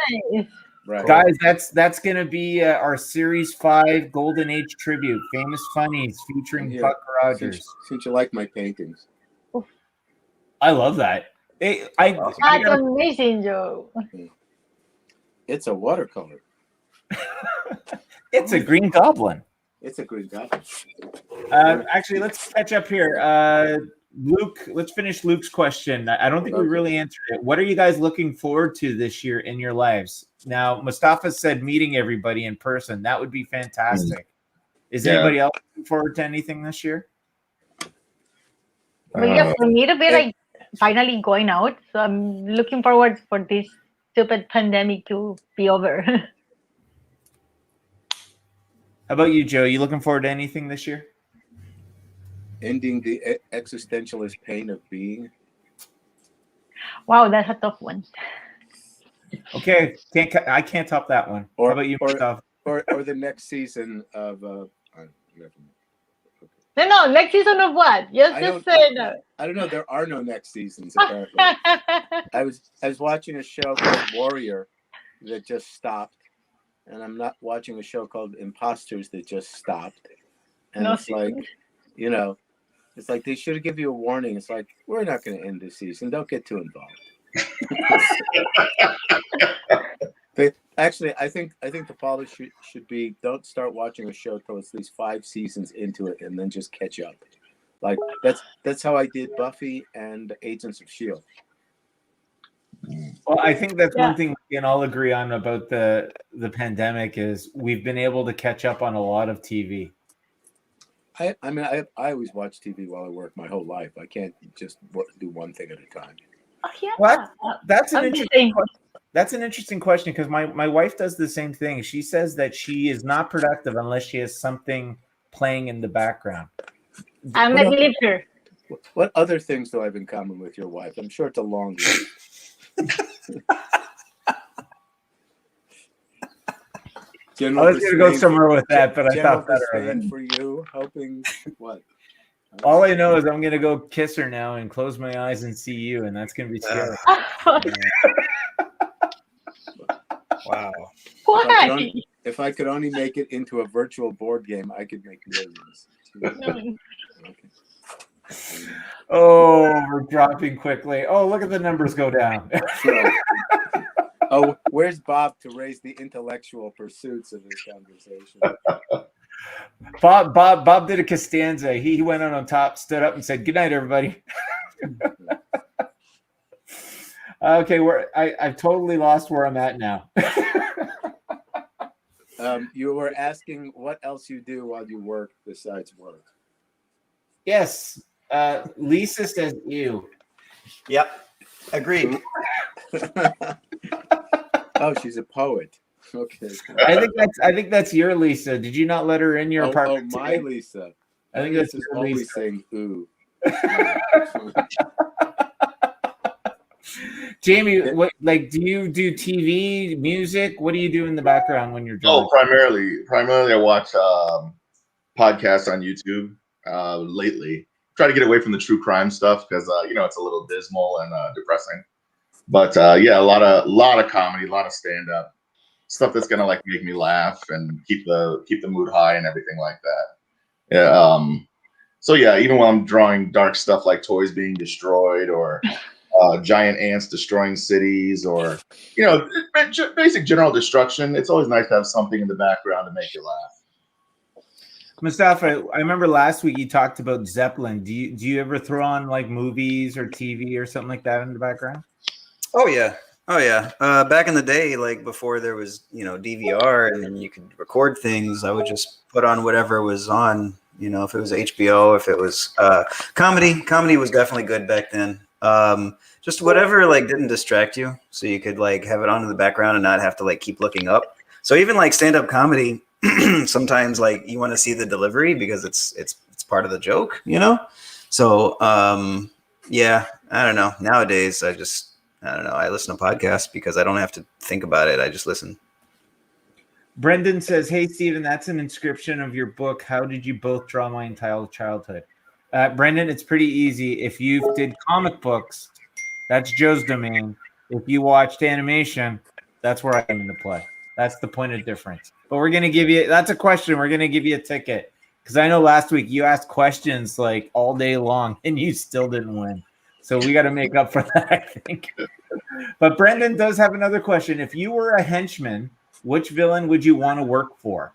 Right. Guys, that's going to be our Series 5 Golden Age tribute, Famous Funnies featuring Buck Rogers. Since you like my paintings. I love that. That's amazing, Joe. It's a watercolor. It's a Green Goblin. It's a Green Goblin. Actually, let's catch up here. Luke, let's finish Luke's question. I don't think we really answered it. What are you guys looking forward to this year in your lives? Now, Mustafa said meeting everybody in person. That would be fantastic. Is anybody else looking forward to anything this year? Well, yeah, for me to be like finally going out. So I'm looking forward for this stupid pandemic to be over. How about you, Joe? You looking forward to anything this year? Ending the existentialist pain of being. Wow, that's a tough one. Okay, I can't top that one. How about you, Mustafa? Or the next season of No, next season of what? Just say no. I don't know. There are no next seasons, apparently. I was watching a show called Warrior that just stopped, and I'm not watching a show called Imposters that just stopped. And it's like, it's like they should give you a warning. It's like, we're not going to end this season. Don't get too involved. Actually, I think the policy should be don't start watching a show till at least 5 seasons into it, and then just catch up. Like that's how I did Buffy and Agents of S.H.I.E.L.D. Well, I think that's one thing we can all agree on about the pandemic is we've been able to catch up on a lot of TV. I always watch TV while I work my whole life. I can't just do one thing at a time. Oh, yeah. Well, that's an interesting question. That's an interesting question because my wife does the same thing. She says that she is not productive unless she has something playing in the background. I believe her. What other things do I have in common with your wife? I'm sure it's a long list. I was going to go somewhere with that, but I thought better of it. For you, helping what? All I know is I'm going to go kiss her now and close my eyes and see you, and that's going to be scary. Wow. Why? If I could only make it into a virtual board game, I could make millions. Okay. Oh, we're dropping quickly. Oh, look at the numbers go down. Oh, where's Bob to raise the intellectual pursuits of this conversation? Bob did a Costanza. He went on top, stood up, and said, "Good night, everybody." Okay, I've totally lost where I'm at now. You were asking what else you do while you work besides work. Yes. Lisa says you. Yep. Agreed. Oh, she's a poet. Okay. I think that's your Lisa. Did you not let her in your apartment? Oh, my Lisa. I think that's your always Lisa. Saying ooh. Jamie, what do you do TV, music? What do you do in the background when you're drawing? Oh, primarily I watch podcasts on YouTube lately. Try to get away from the true crime stuff because it's a little dismal and depressing. But a lot of comedy, a lot of stand up stuff that's gonna like make me laugh and keep the mood high and everything like that. Yeah. So yeah, even while I'm drawing dark stuff like toys being destroyed or giant ants destroying cities, or basic general destruction. It's always nice to have something in the background to make you laugh. Mustafa, I remember last week you talked about Zeppelin. Do you ever throw on like movies or TV or something like that in the background? Oh yeah. Back in the day, like before there was, DVR and you could record things, I would just put on whatever was on. If it was HBO, if it was comedy was definitely good back then. Just whatever like didn't distract you, so you could like have it on in the background and not have to like keep looking up. So even like stand-up comedy, sometimes like you want to see the delivery because it's part of the joke, So yeah, I don't know. Nowadays, I don't know. I listen to podcasts because I don't have to think about it. I just listen. Brendan says, "Hey, Steven, that's an inscription of your book. How did you both draw my Untitled Childhood?" Brendan, it's pretty easy. If you did comic books, that's Joe's domain. If you watched animation, that's where I come into play. That's the point of difference. But we're going to give you – that's a question. We're going to give you a ticket because I know last week you asked questions like all day long and you still didn't win. So we got to make up for that, I think. But Brendan does have another question. If you were a henchman, which villain would you want to work for?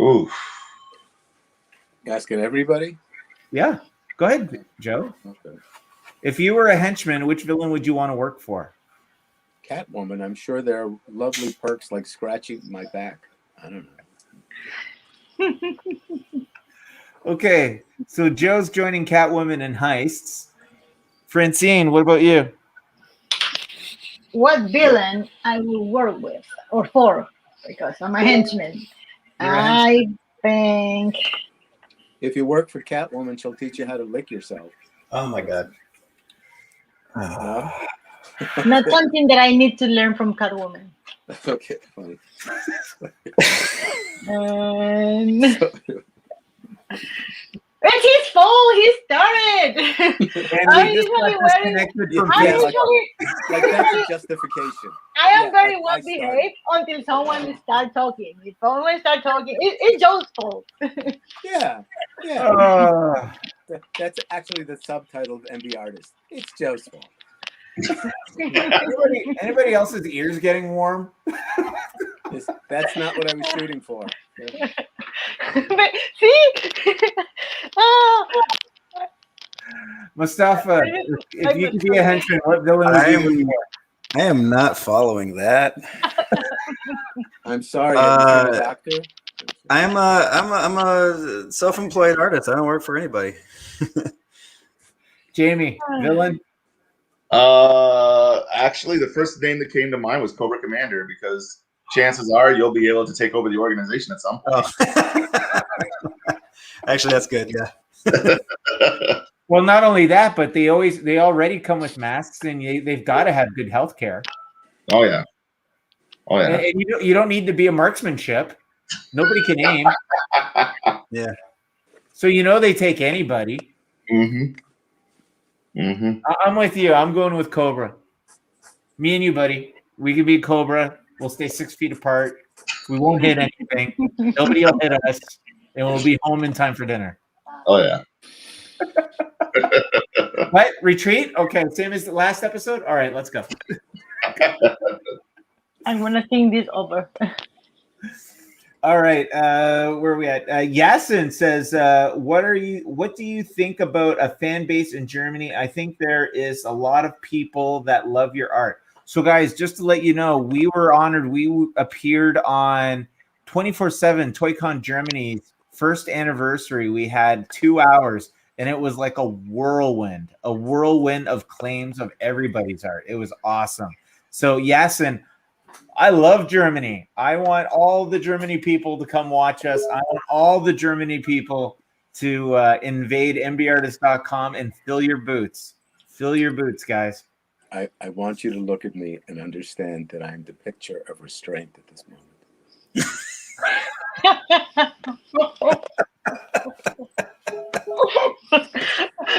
Ooh. Asking everybody? Yeah. Go ahead, Joe. Okay. If you were a henchman, which villain would you want to work for? Catwoman. I'm sure there are lovely perks like scratching my back. I don't know. Okay. So Joe's joining Catwoman in heists. Francine, what about you? What villain I will work with or for, because I'm a henchman. I think If you work for Catwoman, she'll teach you how to lick yourself. Oh my God. No? not something that I need to learn from Catwoman. Okay, funny. It's his fault. He started. And I we just got usually very, disconnected from I Yeah, Joe. usually, Like that's a justification. I am Yeah, very I well started. behaved until someone starts talking. If someone starts talking, it's Joe's fault. Yeah. That's actually the subtitle of MBartist. It's Joe's fault. Anybody else's ears getting warm? That's not what I was shooting for. But see, oh, Mustafa, if you could be a henchman, what villain would you be? I am not following that. I'm sorry. Have you been a doctor? I'm a self-employed artist. I don't work for anybody. Jamie, villain? Actually, the first name that came to mind was Cobra Commander, because chances are you'll be able to take over the organization at some point. Oh. Actually, that's good. Yeah. Well, not only that, but they already come with masks, and they've got to have good health care. Oh yeah. And you don't need to be a marksmanship. Nobody can aim. Yeah. So they take anybody. Mm-hmm. Mm-hmm. I'm with you. I'm going with Cobra. Me and you, buddy. We can be Cobra. We'll stay 6 feet apart. We won't hit anything. Nobody will hit us, and we'll be home in time for dinner. Oh yeah. What? Retreat? Okay, same as the last episode? All right, let's go. I'm gonna think this over. All right, where are we at? Yasin says, what do you think about a fan base in Germany? I think there is a lot of people that love your art. So guys, just to let you know, we were honored. We appeared on 24/7 ToyCon Germany's first anniversary. We had 2 hours, and it was like a whirlwind of claims of everybody's art. It was awesome. So Yasin, I love Germany. I want all the Germany people to come watch us. I want all the Germany people to invade MBartist.com and fill your boots. Fill your boots, guys. I want you to look at me and understand that I'm the picture of restraint at this moment.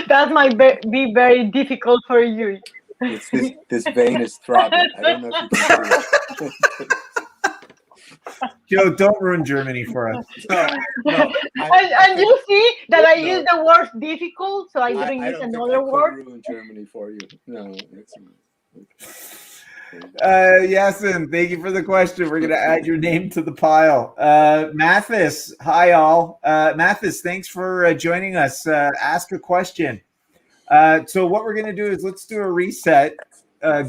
That might be very difficult for you. It's this vein is throbbing. I don't know if you can see it. Joe, don't ruin Germany for us. No, and you see that I used the word difficult, so I didn't use don't think another I could word. ruin Germany for you. No, it's Yasin, thank you for the question. We're going to add your name to the pile. Mathis, hi all. Mathis, thanks for joining us. Ask a question. So what we're going to do is let's do a reset.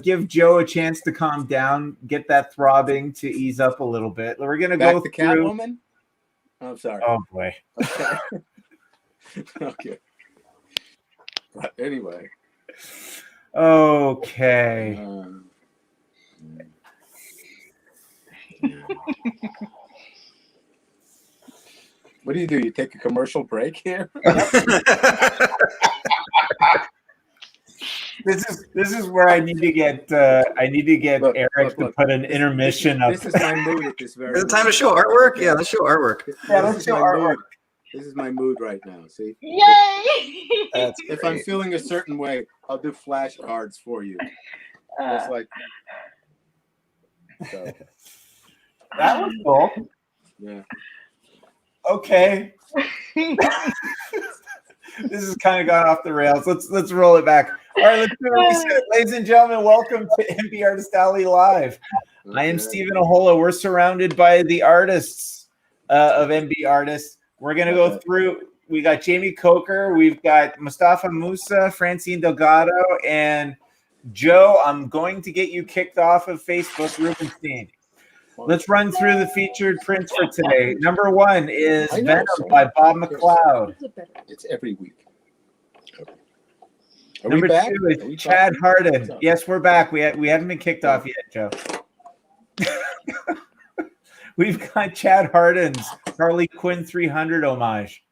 Give Joe a chance to calm down, get that throbbing to ease up a little bit. We're going to go to through. Catwoman. I'm sorry. Oh boy. Okay. Okay. But anyway. Okay. What do? You take a commercial break here? This is where I need to get Look, Eric to put an intermission up. This is my mood at this very Is it time to moment. show artwork? Yeah, let's show artwork. Yeah, let's show artwork. This is my mood right now. See? Yay! That's If I'm feeling a certain way, I'll do flashcards for you. Just like so. That was cool. Yeah. Okay. This has kind of gone off the rails. Let's roll it back. All right, let's do a reset. Ladies and gentlemen, welcome to MBartist Alley Live. I am Stephen Ahola. We're surrounded by the artists of MBartist. We're going to go through. We got Jamie Coker. We've got Mustafa Musa, Francine Delgado, and Joe. I'm going to get you kicked off of Facebook, Rubenstein. Let's run through the featured prints for today. Number 1 is Venom by Bob Mccloud. It's every week. Number 2 is Chad Harden. Yes, we're back. We haven't been kicked off yet, Joe. We've got Chad Harden's Harley Quinn 300 homage.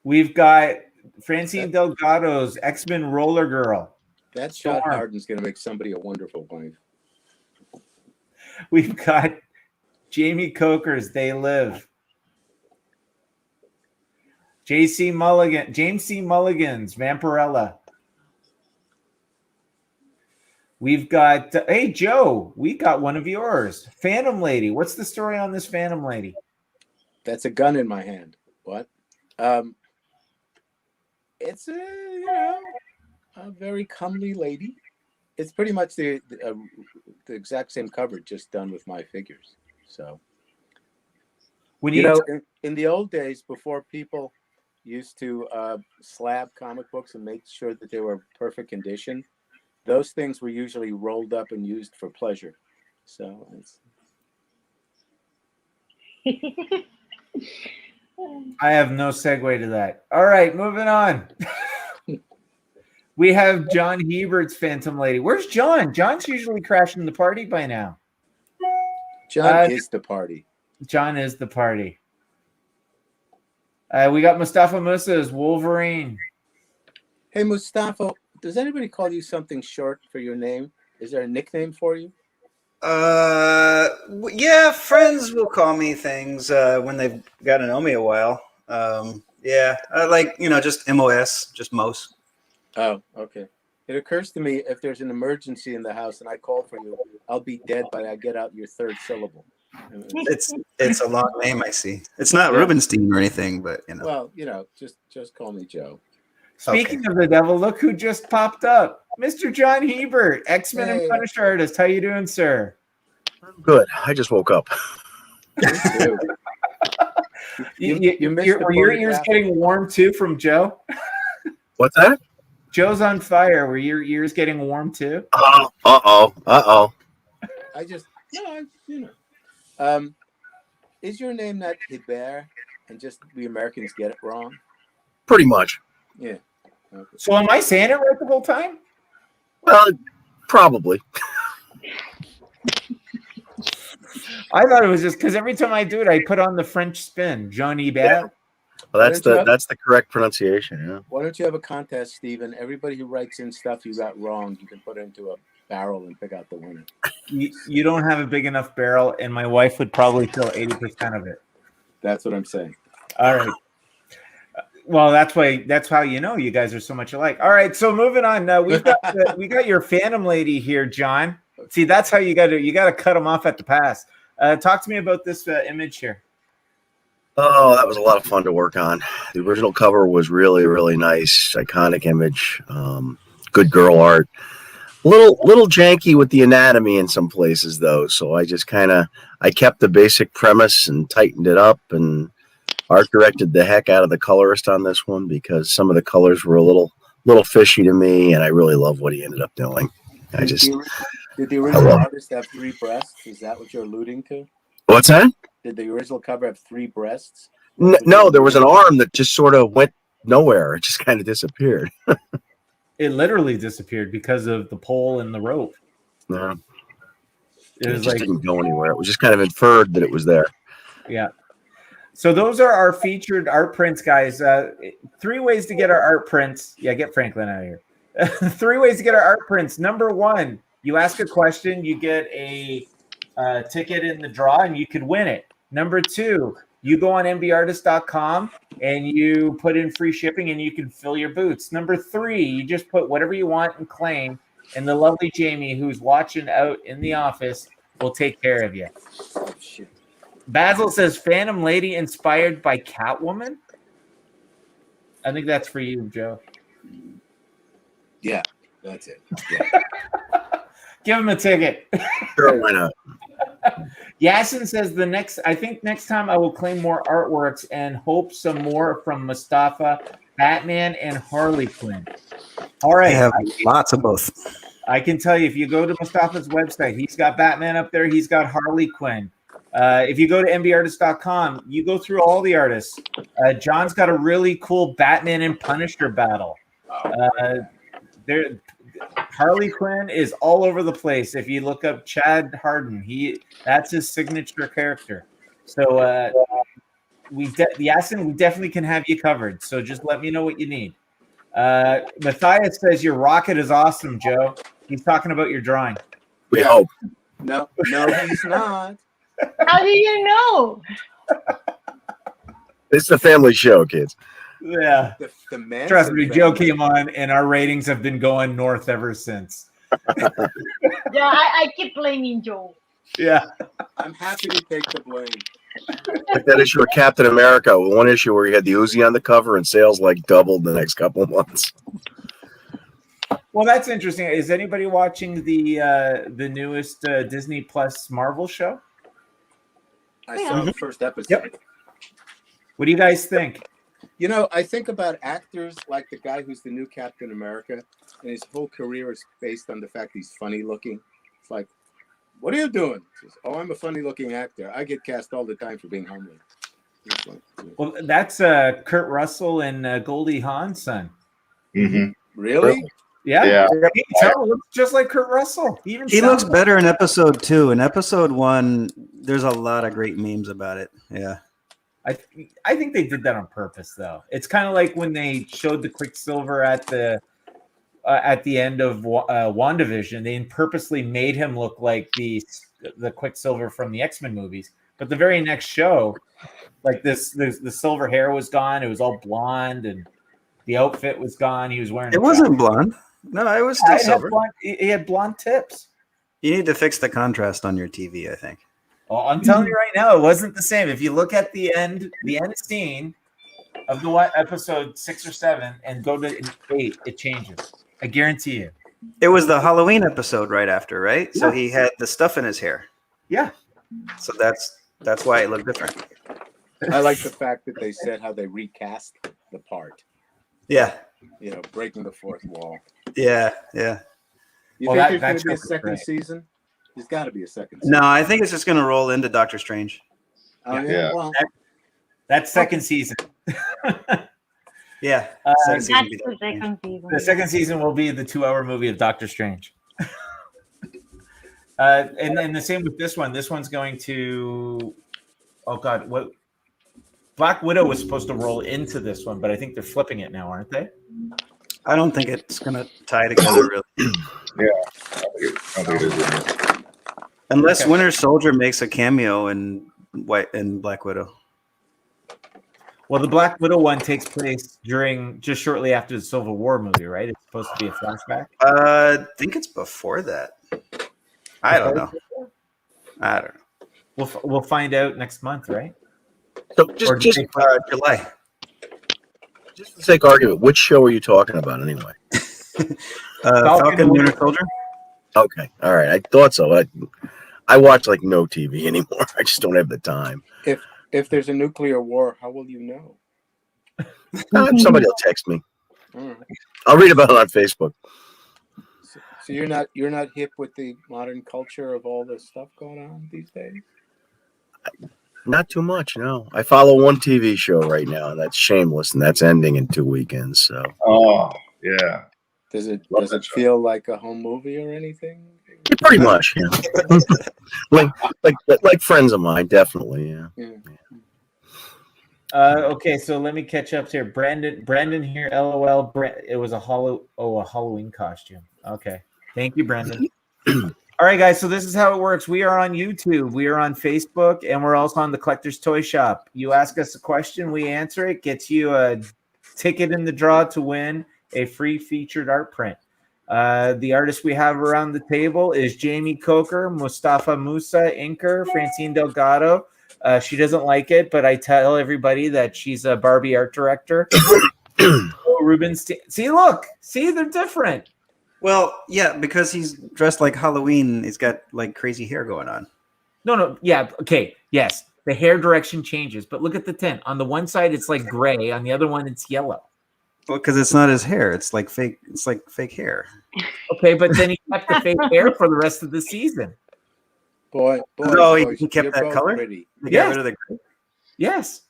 We've got Francine Delgado's X-Men Roller Girl. That Chad Harden's going to make somebody a wonderful wife. We've got Jamie Coker's They Live. James C. Mulligan's Vampirella. We've got, hey, Joe, we got one of yours. Phantom Lady. What's the story on this Phantom Lady? That's a gun in my hand. What? It's a very comely lady. It's pretty much the exact same cover, just done with my figures. So, when in the old days, before people used to slab comic books and make sure that they were perfect condition, those things were usually rolled up and used for pleasure. So it's. I have no segue to that. All right, moving on. We have John Hebert's Phantom Lady. Where's John? John's usually crashing the party by now. John is the party. John is the party. We got Mustafa Musa's Wolverine. Hey, Mustafa, does anybody call you something short for your name? Is there a nickname for you? Yeah, friends will call me things when they've got to know me a while. Yeah, I like, just MOS, just Mos. Oh, okay. It occurs to me if there's an emergency in the house and I call for you, I'll be dead by I get out your third syllable. It's a long name, I see. It's not Rubenstein or anything, but Well, just call me Joe. Speaking of the devil, look who just popped up. Mr. John Hebert, X-Men and Punisher artist. How you doing, sir? I'm good. I just woke up. Me too. You missed were your ears getting warm too from Joe? What's that? Joe's on fire. Were your ears getting warm too? Uh-oh. I just, is your name not Hebert and just the Americans get it wrong? Pretty much. Yeah. Okay. So am I saying it right the whole time? Well, probably. I thought it was just because every time I do it, I put on the French spin. Jean Hebert. Yeah. Well, that's the correct pronunciation. Yeah. Why don't you have a contest, Stephen? Everybody who writes in stuff you got wrong, you can put it into a barrel and pick out the winner. You don't have a big enough barrel, and my wife would probably fill 80% of it. That's what I'm saying. All right. Well, that's how you guys are so much alike. All right, so moving on. We got your Phantom Lady here, John. See, that's how you got to cut them off at the pass. Talk to me about this image here. Oh, that was a lot of fun to work on. The original cover was really, really nice, iconic image. Good girl art. Little janky with the anatomy in some places though. So I just I kept the basic premise and tightened it up, and art directed the heck out of the colorist on this one because some of the colors were a little fishy to me, and I really love what he ended up doing. Did the original artist have 3 breasts? Is that what you're alluding to? What's that? Did the original cover have 3 breasts? No, there was an arm that just sort of went nowhere. It just kind of disappeared. It literally disappeared because of the pole and the rope. Yeah. It was just didn't go anywhere. It was just kind of inferred that it was there. Yeah. So those are our featured art prints, guys. 3 ways to get our art prints. Yeah, get Franklin out of here. 3 ways to get our art prints. Number 1, you ask a question, you get a ticket in the draw, and you could win it. Number 2, you go on MBartist.com and you put in free shipping, and you can fill your boots. Number 3, you just put whatever you want and claim, and the lovely Jamie, who's watching out in the office, will take care of you. Oh, shit. Basil says Phantom Lady inspired by Catwoman. I think that's for you, Joe. Yeah, that's it. Yeah. Give him a ticket. Sure, why not? Yasin says I think next time I will claim more artworks and hope some more from Mustafa, Batman, and Harley Quinn. All right. I have lots of both. I can tell you, if you go to Mustafa's website, he's got Batman up there. He's got Harley Quinn. If you go to MBartist.com, you go through all the artists. John's got a really cool Batman and Punisher battle. Harley Quinn is all over the place. If you look up Chad Harden, that's his signature character. So we definitely can have you covered. So just let me know what you need. Matthias says your rocket is awesome, Joe. He's talking about your drawing. We hope. No, he's not. How do you know? It's the family show, kids. Yeah. The Manson Trust me, Joe family. came on, and our ratings have been going north ever since. Yeah, I keep blaming Joe. Yeah. I'm happy to take the blame. Like that issue of Captain America, one issue where he had the Uzi on the cover and sales like doubled the next couple of months. Well, that's interesting. Is anybody watching the newest Disney Plus Marvel show? I saw the first episode. Yep. What do you guys think? You know, I think about actors like the guy who's the new Captain America, and his whole career is based on the fact he's funny looking. It's like, what are you doing? He says, I'm a funny looking actor. I get cast all the time for being homely. Like, Well, that's Kurt Russell and Goldie Hawn's son. Mm-hmm. really? Yeah. Yeah. He looks just like Kurt Russell. He looks better in episode 2. In episode 1, there's a lot of great memes about it. Yeah. I think they did that on purpose, though. It's kind of like when they showed the Quicksilver at the end of WandaVision. They purposely made him look like the Quicksilver from the X-Men movies. But the very next show, like the silver hair was gone. It was all blonde, and the outfit was gone. He was wearing. It wasn't blonde. No, it was still silver. He had blonde tips. You need to fix the contrast on your TV, I think. Well, I'm telling you right now, it wasn't the same. If you look at the end scene of the episode 6 or 7 and go to 8, it changes. I guarantee you. It was the Halloween episode right after, right? Yeah. So he had the stuff in his hair. Yeah. So that's why it looked different. I like the fact that they said how they recast the part. Yeah. You know, breaking the fourth wall. Yeah, yeah. You think there's going to be a second season? There's got to be a second season. No, I think it's just going to roll into Doctor Strange. Oh, yeah. Well, that's second season. Yeah. The second season will be the 2-hour movie of Doctor Strange. And the same with this one. This one's going to, oh God, what? Black Widow was supposed to roll into this one, but I think they're flipping it now, aren't they? I don't think it's going to tie together really. Yeah. I think it is. Unless Winter Soldier makes a cameo in Black Widow. Well, the Black Widow one takes place just shortly after the Civil War movie, right? It's supposed to be a flashback. I think it's before that. I don't know. We'll find out next month, right? So Or just July. just for the sake of argument, which show are you talking about anyway? Falcon Winter Soldier. Okay, all right. I thought so. I watch like no TV anymore. I just don't have the time. If there's a nuclear war, how will you know? Somebody will text me. Mm. I'll read about it on Facebook. So you're not hip with the modern culture of all this stuff going on these days? Not too much, no. I follow one TV show right now, and that's Shameless, and that's ending in 2 weekends. So. Oh yeah. Does it Love that feel like a home movie or anything? Yeah, pretty much, yeah. like friends of mine, definitely, yeah. Okay, so let me catch up here. Brandon here, LOL. It was a Halloween costume. Okay, thank you, Brandon. All right, guys. So this is how it works. We are on YouTube, we are on Facebook, and we're also on the Collector's Toy Shop. You ask us a question, we answer it. Gets you a ticket in the draw to win a free featured art print. The artists we have around the table is Jamie Coker, Mustafa Musa, inker, Francine Delgado. She doesn't like it, but I tell everybody that she's a Barbie art director. Rubenstein. See, they're different. Well, yeah, because he's dressed like Halloween. He's got like crazy hair going on. No, yeah, okay, yes. The hair direction changes, but look at the tint. On the one side, it's like gray. On the other one, it's yellow. Well, because it's not his hair. It's like fake. It's like fake hair. Okay, but then he kept the fake hair for the rest of the season. Boy, he kept that color. Pretty. They got rid of the gray? Yes.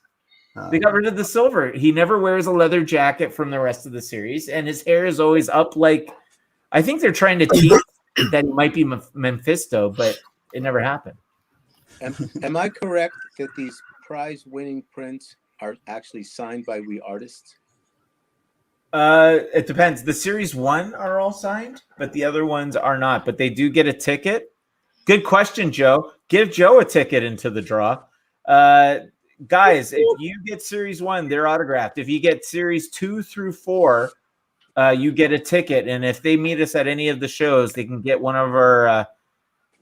They got rid of the silver. He never wears a leather jacket from the rest of the series, and his hair is always up like. I think they're trying to tease that he might be Mephisto, but it never happened. Am I correct that these prize-winning prints are actually signed by We Artists? It depends. The series 1 are all signed, but the other ones are not. But they do get a ticket. Good question, Joe. Give Joe a ticket into the draw. Guys, if you get series 1, they're autographed. If you get series 2 through 4, you get a ticket. And if they meet us at any of the shows, they can get one of our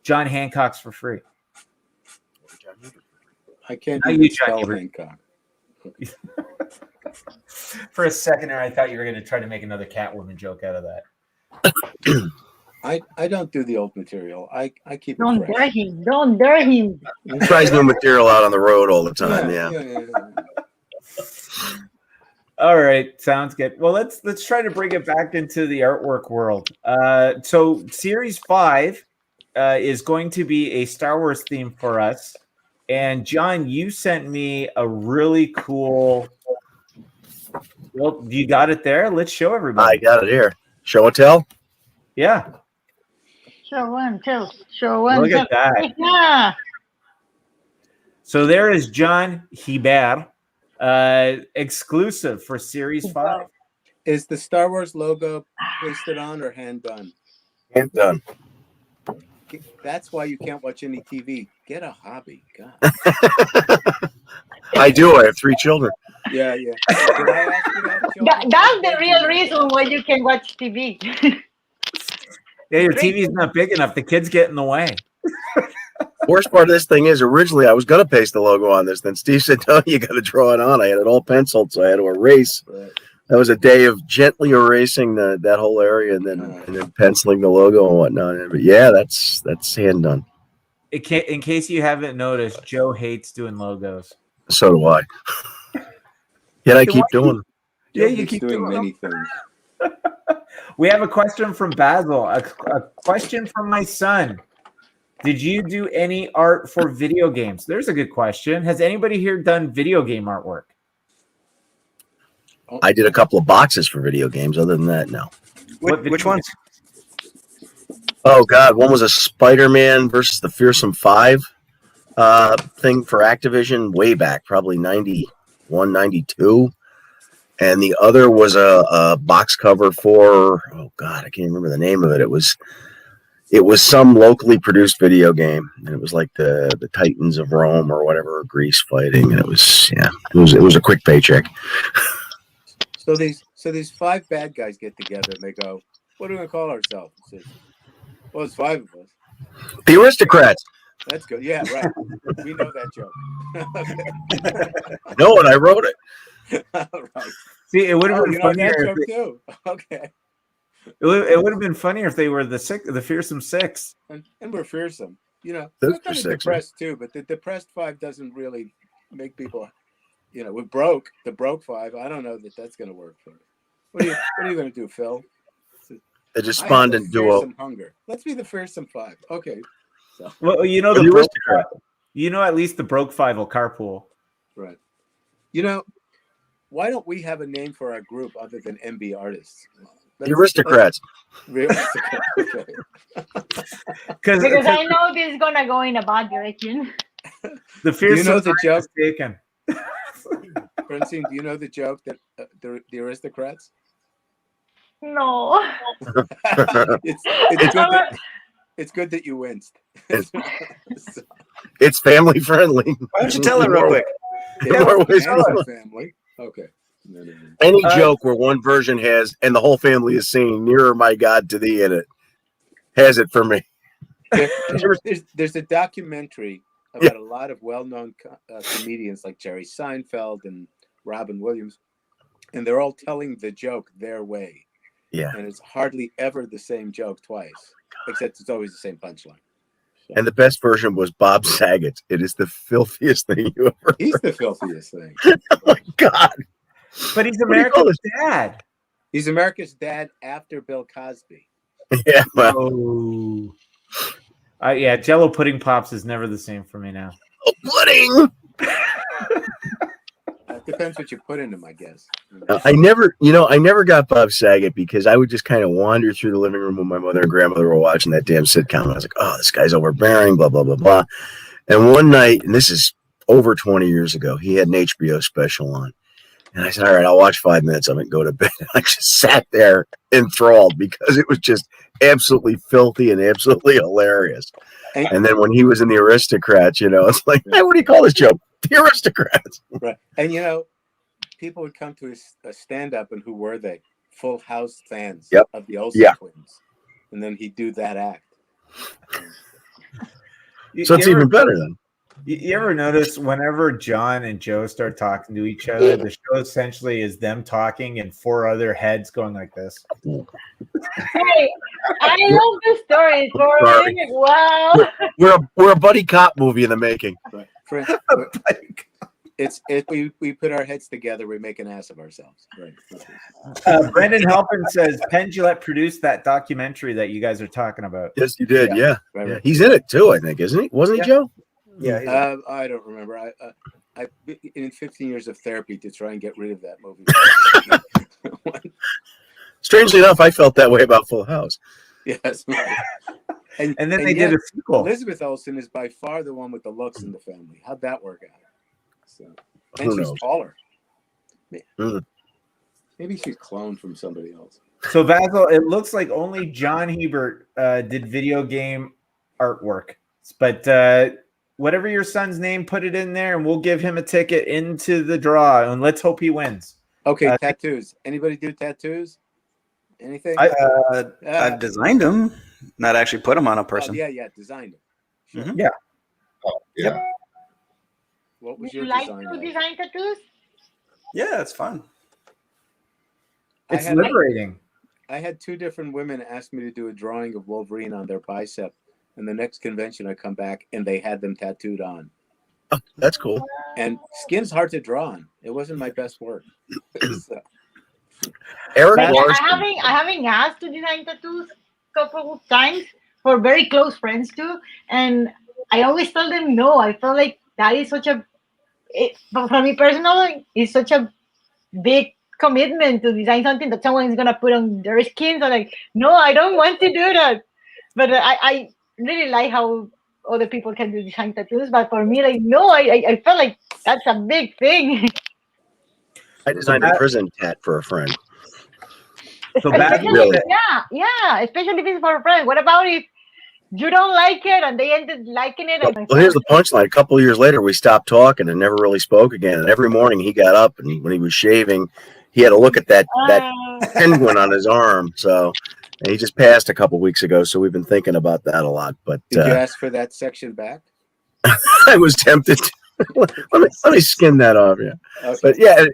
John Hancocks for free. I can't even spell Hancock. For a second there, I thought you were going to try to make another Catwoman joke out of that. I don't do the old material. I keep it Don't fresh. dare him. Don't dare him. He tries new material out on the road all the time, yeah. All right, sounds good. Well, let's try to bring it back into the artwork world. So series 5 is going to be a Star Wars theme for us. And John, you sent me a really cool. Well, you got it there. Let's show everybody. I got it here. Show and tell. Yeah. Show one, tell. Show one. Look at that. Yeah. So there is John Hebert, exclusive for Series 5. Is the Star Wars logo pasted on or hand done? Hand done. That's why you can't watch any TV. Get a hobby. God. I do. I have 3 children. Yeah. Did I ask you that? That's the real reason why you can watch TV. Yeah, your TV's not big enough. The kids get in the way. Worst part of this thing is originally I was going to paste the logo on this. Then Steve said, no, you got to draw it on. I had it all penciled, so I had to erase. Right. That was a day of gently erasing that whole area and then penciling the logo and whatnot. But yeah, that's hand done. In case you haven't noticed, Joe hates doing logos. So do I. Yet I keep doing it. Yeah, you keep doing doing many things. We have a question from Basil. A question from my son. Did you do any art for video games? There's a good question. Has anybody here done video game artwork? I did a couple of boxes for video games. Other than that, no. Which ones? Oh, God. One was a Spider-Man versus the Fearsome Five thing for Activision way back, probably 91, 92. And the other was a box cover for, oh, God, I can't remember the name of it. It was some locally produced video game. And it was like the Titans of Rome or whatever, Greece fighting. And it was a quick paycheck. So these 5 bad guys get together and they go, "What are we gonna call ourselves?" Well, it's 5 of us. The Aristocrats. That's good. Yeah, right. We know that joke. No, and I wrote it. Right. See, it would have Oh, been you know funnier. that If joke they- too. Okay. it would have been funnier if they were the fearsome six. And we're fearsome. You know, Those we're kind are of sexy. depressed too, but the depressed five doesn't really make people. You know, with broke, the broke five. I don't know that that's going to work for us. What are you going to do, Phil? The I have a despondent duo. fearsome hunger. Let's be the fearsome five. Okay. So, Well, you know Or the the broke aristocrat. five, you know at least the broke five will carpool. right. You know, why don't we have a name for our group other than MBartists? The aristocrats. Aristocrats. Okay. Because Because I know this is gonna go in a bad direction. the Do you fearsome know the aren't joke? mistaken. Francine, do you know the joke that the aristocrats? No. It's good that you winced. It's family friendly. Why don't you tell it real quick? In more ways than It's one. a family. Okay. No. Any joke where one version has and the whole family is singing "Nearer My God" to Thee in it has it for me. There's a documentary about a lot of well-known comedians like Jerry Seinfeld and Robin Williams, and they're all telling the joke their way. Yeah. And it's hardly ever the same joke twice, except it's always the same punchline. So, And the best version was Bob Saget. It is the filthiest thing you ever. he's the filthiest thing. Oh my God. But he's What do you call America's this? dad. He's America's dad after Bill Cosby. Yeah. Well, Oh. Yeah, Jello pudding pops is never the same for me now. pudding. Depends what you put in him, I guess. I never got Bob Saget because I would just kind of wander through the living room when my mother and grandmother were watching that damn sitcom. And I was like, oh, this guy's overbearing, blah, blah, blah, blah. And one night, and this is over 20 years ago, he had an HBO special on. And I said, all right, I'll watch 5 minutes of it and go to bed. I just sat there enthralled because it was just absolutely filthy and absolutely hilarious. And then when he was in the Aristocrats, it's like, hey, what do you call this joke? The Aristocrats. Right. And, people would come to a stand-up, and who were they? Full House fans of the Olsen twins. And then he'd do that act. So it's even better then. You ever notice whenever John and Joe start talking to each other, the show essentially is them talking and 4 other heads going like this? Hey, I love this story. For a Sorry. minute. Wow. We're a buddy cop movie in the making. Right. We put our heads together, we make an ass of ourselves. Right. Brendan Halpin says Penn Jillette produced that documentary that you guys are talking about. Yes, you did. Yeah. Right, Yeah. right. He's in it too, I think, isn't he? Wasn't he, Joe? Yeah. I don't remember. I in 15 years of therapy to try and get rid of that movie. Strangely enough, I felt that way about Full House. Yes. And then they did a sequel. Elizabeth Olsen is by far the one with the looks in the family. How'd that work out? So, and Who she's knows? taller. Hmm. Maybe she's cloned from somebody else. So Basil, it looks like only John Hebert did video game artwork. But whatever your son's name, put it in there, and we'll give him a ticket into the draw. And let's hope he wins. Okay, tattoos. Anybody do tattoos? Anything? I've designed them, not actually put them on a person. Yeah, designed it. Sure. Mhm. Yeah. Oh, yeah. What was Would you your like design? to like? design tattoos? Yeah, it's fun. It's liberating. I had 2 different women ask me to do a drawing of Wolverine on their bicep, and the next convention I come back and they had them tattooed on. Oh, that's cool. And skin's hard to draw on. It wasn't my best work. So, Eric I Larson. haven't asked to design tattoos a couple of times for very close friends too, and I always tell them no. I feel like that is but for me personally, it's such a big commitment to design something that someone is gonna put on their skin. So like, no, I don't want to do that. But I really like how other people can do design tattoos. But for me, like, no, I feel like that's a big thing. I designed a prison tat for a friend. So Basil, Really? Yeah, especially if it's for a friend. What about if you don't like it and they ended liking it? Well, here's the punchline. A couple of years later, we stopped talking and never really spoke again. And every morning he got up and when he was shaving, he had to look at that penguin on his arm. So and he just passed a couple of weeks ago. So we've been thinking about that a lot. But did you ask for that section back? I was tempted. let me skin that off. Yeah, Okay. but yeah,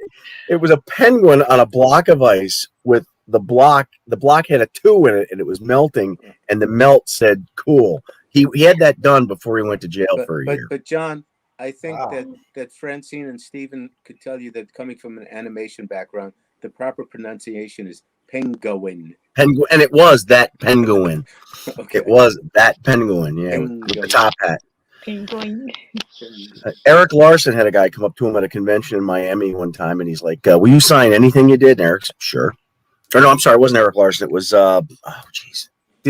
it was a penguin on a block of ice with the block. The block had a 2 in it, and it was melting. And the melt said "cool." He had that done before he went to jail for a year. But John, I think Wow. that Francine and Stephen could tell you that coming from an animation background, the proper pronunciation is penguin. Penguin, and it was that penguin. Okay. It was that penguin. Yeah, with the Penguin. top hat. Penguin. Eric Larson had a guy come up to him at a convention in Miami one time, and he's like, "Will you sign anything you did?" And Eric's sure. Or no, I'm sorry, it wasn't Eric Larson. It was the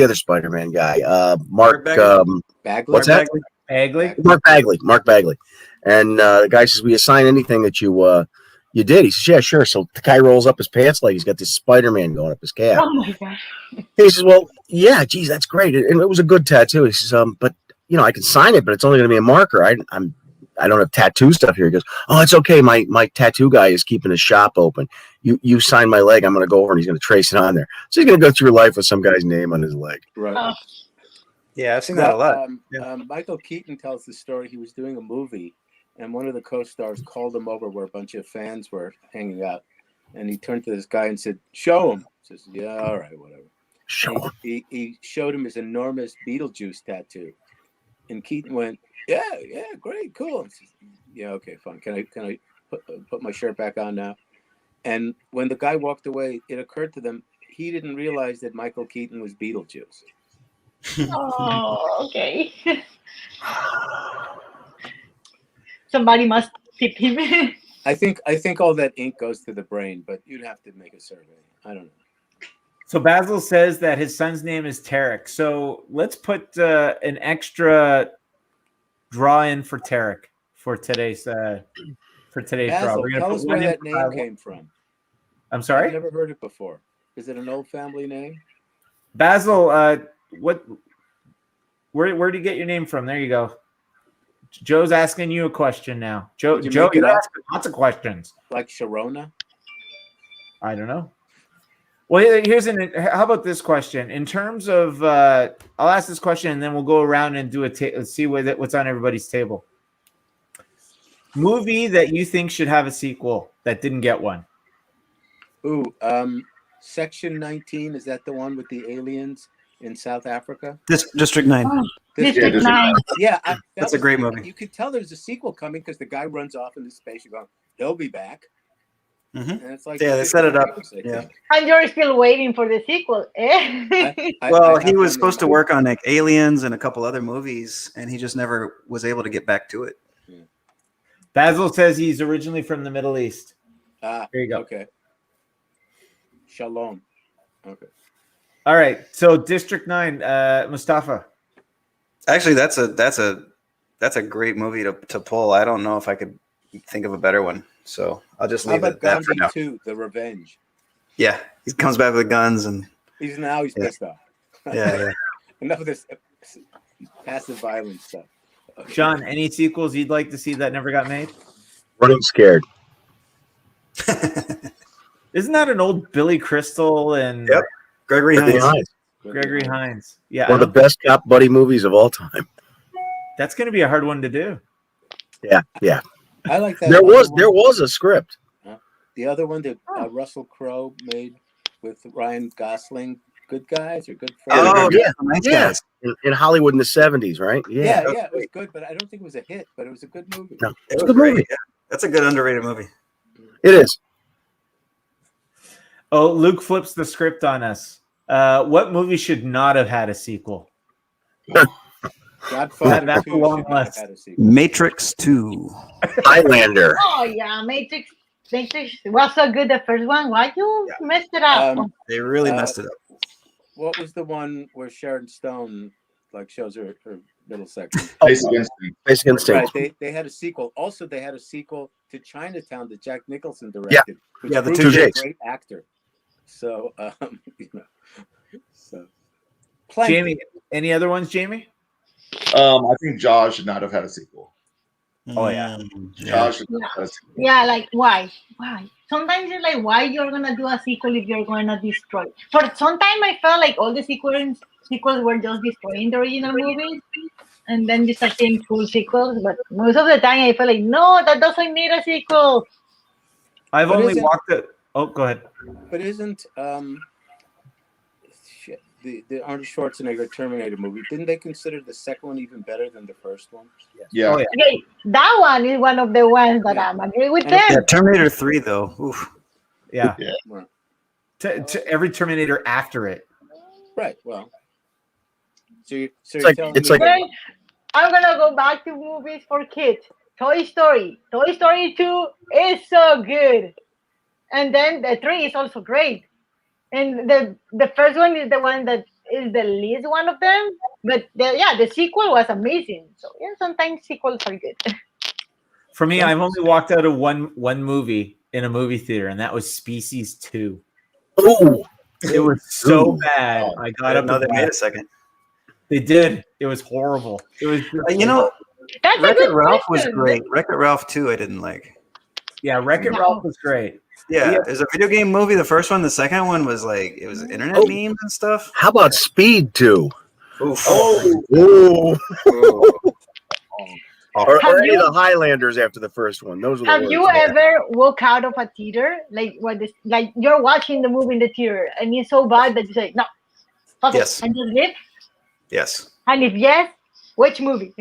other Spider-Man guy, Mark. Bagley? What's that? Bagley? Mark Bagley. And the guy says, "Will you sign anything that you did?" He says, "Yeah, sure." So the guy rolls up his pants leg. He's got this Spider-Man going up his calf. Oh my god. He says, "Well, yeah, geez, that's great." And it was a good tattoo. He says, "But I can sign it, but it's only going to be a marker. I don't have tattoo stuff here." He goes, "Oh, it's okay. My tattoo guy is keeping his shop open. You sign my leg. I'm going to go over and he's going to trace it on there." So he's going to go through life with some guy's name on his leg. Right. Yeah, I've seen that a lot. Michael Keaton tells the story. He was doing a movie, and one of the co-stars called him over where a bunch of fans were hanging out, and he turned to this guy and said, "Show him." He says, "Yeah, all right, whatever." Show him. He showed him his enormous Beetlejuice tattoo, and Keaton went, "Yeah, great, cool." He says, "Yeah, okay, fine. Can I put my shirt back on now?" And when the guy walked away, it occurred to them he didn't realize that Michael Keaton was Beetlejuice. Oh, okay. Somebody must tip him. I think all that ink goes to the brain, but you'd have to make a survey. I don't know. So Basil says that his son's name is Tarek. So let's put an extra draw in for Tarek for today's draw. Basil, We're gonna tell put us one where in that for name Basil. came from. I'm I've sorry, never heard it before. Is it an old family name? Basil. Where do you get your name from? There you go. Joe's asking you a question now. Joe, Did you Joe, make it you're up? asking lots of questions. Like Sharona? I don't know. Well, how about this question? In terms of, I'll ask this question and then we'll go around and do see what's on everybody's table. Movie that you think should have a sequel that didn't get one. Ooh, Section 19, is that the one with the aliens in South Africa? District 9. Oh, This- District 9. Yeah, That's a great movie. You could tell there's a sequel coming because the guy runs off into space. You're going, he'll be back. Mhm. And it's like, Yeah, they set it up. I Yeah. think. And you're still waiting for the sequel, eh? Well, I he have was on supposed to the- work on like Aliens and a couple other movies, and he just never was able to get back to it. Basil says he's originally from the Middle East. Ah, There you go. okay. Shalom. Okay. All right. So District 9, Mustafa. Actually, that's a great movie to pull. I don't know if I could think of a better one, so I'll just How leave about it at that for Gandhi now. 2, The Revenge? Yeah, he comes back with guns and He's Yeah. pissed off. yeah. Enough of this passive violence stuff. Okay. Sean, any sequels you'd like to see that never got made? Running scared. Isn't that an old Billy Crystal and Yep. Gregory Hines. Gregory Hines? Yeah, One of the best cop buddy movies of all time. that's going to be a hard one to do. Yeah. I like that. There other was a script. the other one that Russell Crowe made with Ryan Gosling. Good Guys or Good Friends? Oh yeah. yeah, nice Yeah. guys. In Hollywood in the 70s, right? Yeah, it was good, but I don't think it was a hit. But it was a good movie. No, It it's a was good great. movie. Yeah. That's a good underrated movie. It is. Oh, Luke flips the script on us. What movie should not have had a sequel? Godfather That's 2 a long should not have list. had a sequel. Matrix 2. Highlander. Oh yeah, Matrix was so good. The first one, why you messed it up? They really messed it up. What was the one where Sharon Stone like shows her middle section? Basic Instinct. Basic Instinct. Right, they had a sequel. Also, they had a sequel to Chinatown that Jack Nicholson directed. Which Yeah, the proved he's a Touches. great actor. So, so plenty. Jamie, any other ones, Jamie? I think Jaws should not have had a sequel. Oh, yeah. Jaws should not have had a sequel. Yeah, like why? Sometimes it's like why you're gonna do a sequel if you're gonna destroy. For some time, I felt like all the sequels were just destroying the original movies. and then you start seeing full sequels. But most of the time, I feel like no, that doesn't need a sequel. I've But only isn't- walked it. Oh, go ahead. But isn't the Arnold Schwarzenegger Terminator movie? Didn't they consider the second one even better than the first one? Yeah. Oh, yeah. Okay, that one is one of the ones that Yeah. I'm agree with And them. Yeah, Terminator 3 though. Oof. Yeah. Well, To every Terminator after it. right. Well, so you're like- telling it's me like- that- Then I'm gonna go back to movies for kids. Toy Story. Toy Story 2 is so good. And then the 3 is also great. And the first one is the one that is the least one of them. But the sequel was amazing. So yeah, sometimes sequels are good. For me, I've only walked out of one movie in a movie theater, and that was Species 2. Ooh, It was so Ooh. bad. I I got didn't know up. they and made a left. second. They did. It was horrible. It was. You know, That's a Wreck-It good Ralph was question. great. Wreck-It Ralph 2 I didn't like. Yeah, Wreck-It No. Ralph was great. Yeah, Yeah. there's a video game movie. The first one, the second one was like it was internet Oh. memes and stuff. how about Speed 2? Oof. Ooh. Or Have any of you- the Highlanders after the first one. Those were the Have worst. you ever walk out of a theater like you're watching the movie in the theater and it's so bad that you say no, fuck it, Yes. and just leave? Yes. And if yes, which movie?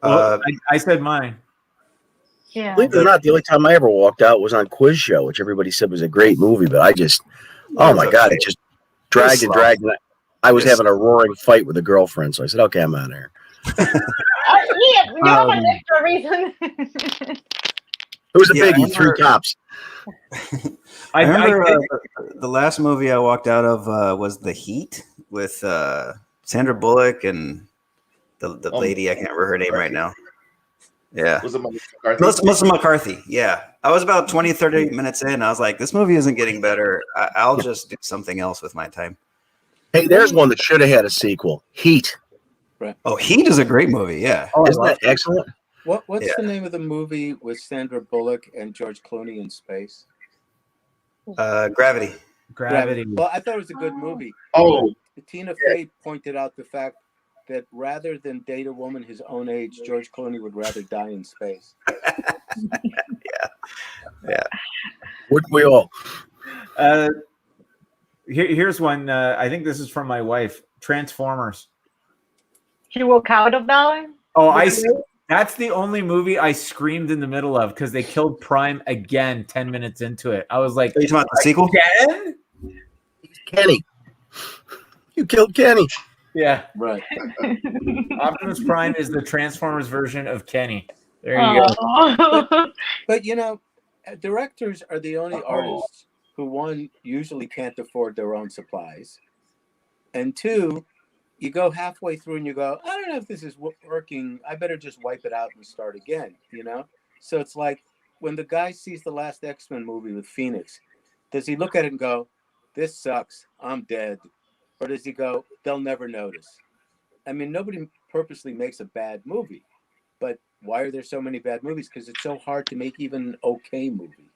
Well, I said mine. Yeah. Believe it or not, the only time I ever walked out was on Quiz Show, which everybody said was a great movie, but I just, oh my God, it just dragged and slow. dragged. And I was Yes. having a roaring fight with a girlfriend, so I said, okay, I'm out of here. Yeah, you have an extra reason. It was a Yeah, I biggie, 3 remember- cops. I remember did- the last movie I walked out of was The Heat with Sandra Bullock and the lady, I can't remember her name right now. Yeah. Was it McCarthy? Melissa McCarthy. Yeah. I was about 20, 30 minutes in. I was like, this movie isn't getting better. I'll just do something else with my time. Hey, there's one that should have had a sequel. Heat. Oh, Heat is a great movie. Yeah. Oh, I Isn't love that excellent? What's Yeah. the name of the movie with Sandra Bullock and George Clooney in space? Gravity. Gravity. Well, I thought it was a good movie. Oh, Tina Fey pointed out the fact that rather than date a woman his own age, George Clooney would rather die in space. Wouldn't we all? Here's one. I think this is from my wife. Transformers. You walk out of that one? Oh, Which way? that's the only movie I screamed in the middle of because they killed Prime again 10 minutes into it. I was like, Are you talking about the sequel? again? Kenny. You killed Kenny. Yeah. Right. Optimus Prime is the Transformers version of Kenny. There you go. Oh. But you know, directors are the only artists who, one, usually can't afford their own supplies, and two, you go halfway through and you go, I don't know if this is working. I better just wipe it out and start again. You know, so it's like when the guy sees the last X-Men movie with Phoenix, does he look at it and go, "This sucks. I'm dead," or does he go, "They'll never notice"? I mean, nobody purposely makes a bad movie, but why are there so many bad movies? Because it's so hard to make even an okay movie.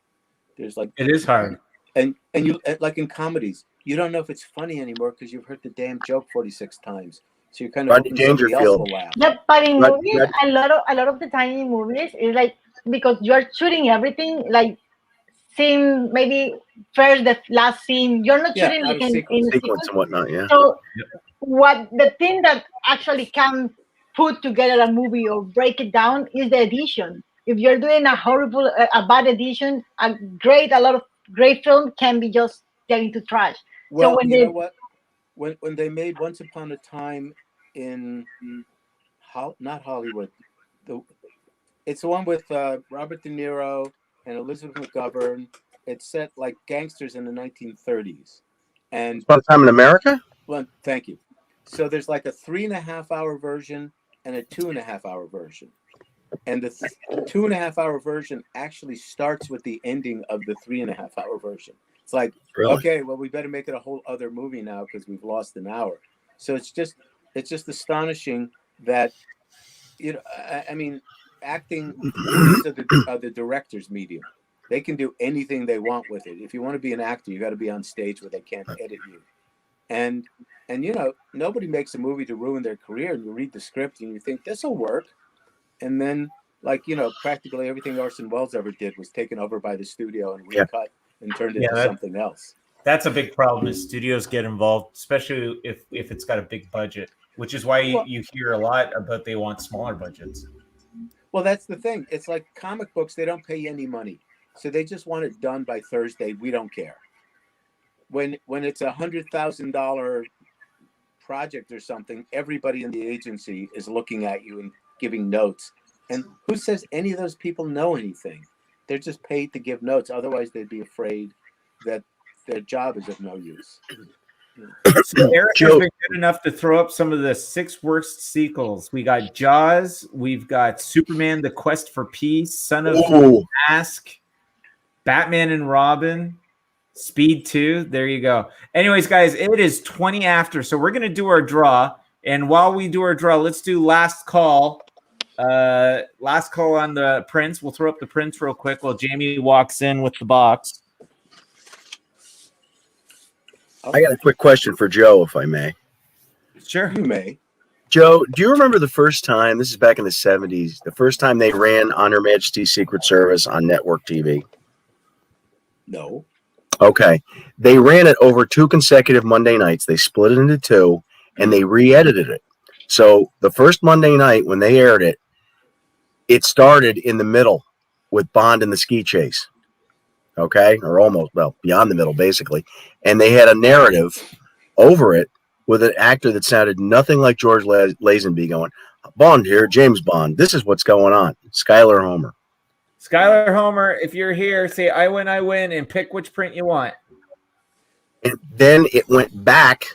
There's like It is hard. and you like in comedies, you don't know if it's funny anymore because you've heard the damn joke 46 times. So you're kind of Rodney hoping somebody else Dangerfield. will laugh. Yeah, but in But- movies, a lot of the time in movies, it's like because you're shooting everything like scene maybe first the last scene. You're not Yeah, shooting out like of in sequence. a Sequence sequence. and whatnot, yeah. So what the thing that actually can put together a movie or break it down is the edition. If you're doing a horrible, a bad edition, a lot of great film can be just getting to trash. Well, when you they- know what? When they made Once Upon a Time in not Hollywood, it's the one with Robert De Niro and Elizabeth McGovern. It's set like gangsters in the 1930s, and By the time in America? well, thank you. So there's like a 3.5-hour version and a 2.5-hour version. And the 2.5-hour version actually starts with the ending of the 3.5-hour version. It's like, Really? okay, well, we better make it a whole other movie now because we've lost an hour. So it's just astonishing that, you know, I mean, acting movies are the director's medium. They can do anything they want with it. If you want to be an actor, you got to be on stage where they can't edit you. and nobody makes a movie to ruin their career. And you read the script and you think this will work, and then practically everything Orson Welles ever did was taken over by the studio and recut and turned into something else. That's a big problem. Is studios get involved, especially if it's got a big budget, which is why you hear a lot about they want smaller budgets. Well, that's the thing. It's like comic books; they don't pay any money, so they just want it done by Thursday. We don't care. When it's $100,000 project or something, everybody in the agency is looking at you and giving notes. And who says any of those people know anything? They're just paid to give notes. Otherwise, they'd be afraid that their job is of no use. So Eric has been good enough to throw up some of the 6 worst sequels. We got Jaws. We've got Superman: The Quest for Peace, Son of Mask, Batman and Robin, Speed 2. There you go. Anyways, guys, it is 20 after, so we're going to do our draw. And while we do our draw, let's do last call. Last call on the prints. We'll throw up the prints real quick while Jamie walks in with the box. I got a quick question for Joe, if I may. Sure. You may. Joe, do you remember the first time, this is back in the 70s, the first time they ran On Her Majesty's Secret Service on network TV? No. Okay. They ran it over 2 consecutive Monday nights. They split it into 2, and they re-edited it. So the first Monday night when they aired it, it started in the middle with Bond in the ski chase. Okay, or almost, well, beyond the middle, basically. And they had a narrative over it with an actor that sounded nothing like George Lazenby going, Bond here, James Bond. This is what's going on. Skylar Homer. Skylar Homer, if you're here, say I win, and pick which print you want. And then it went back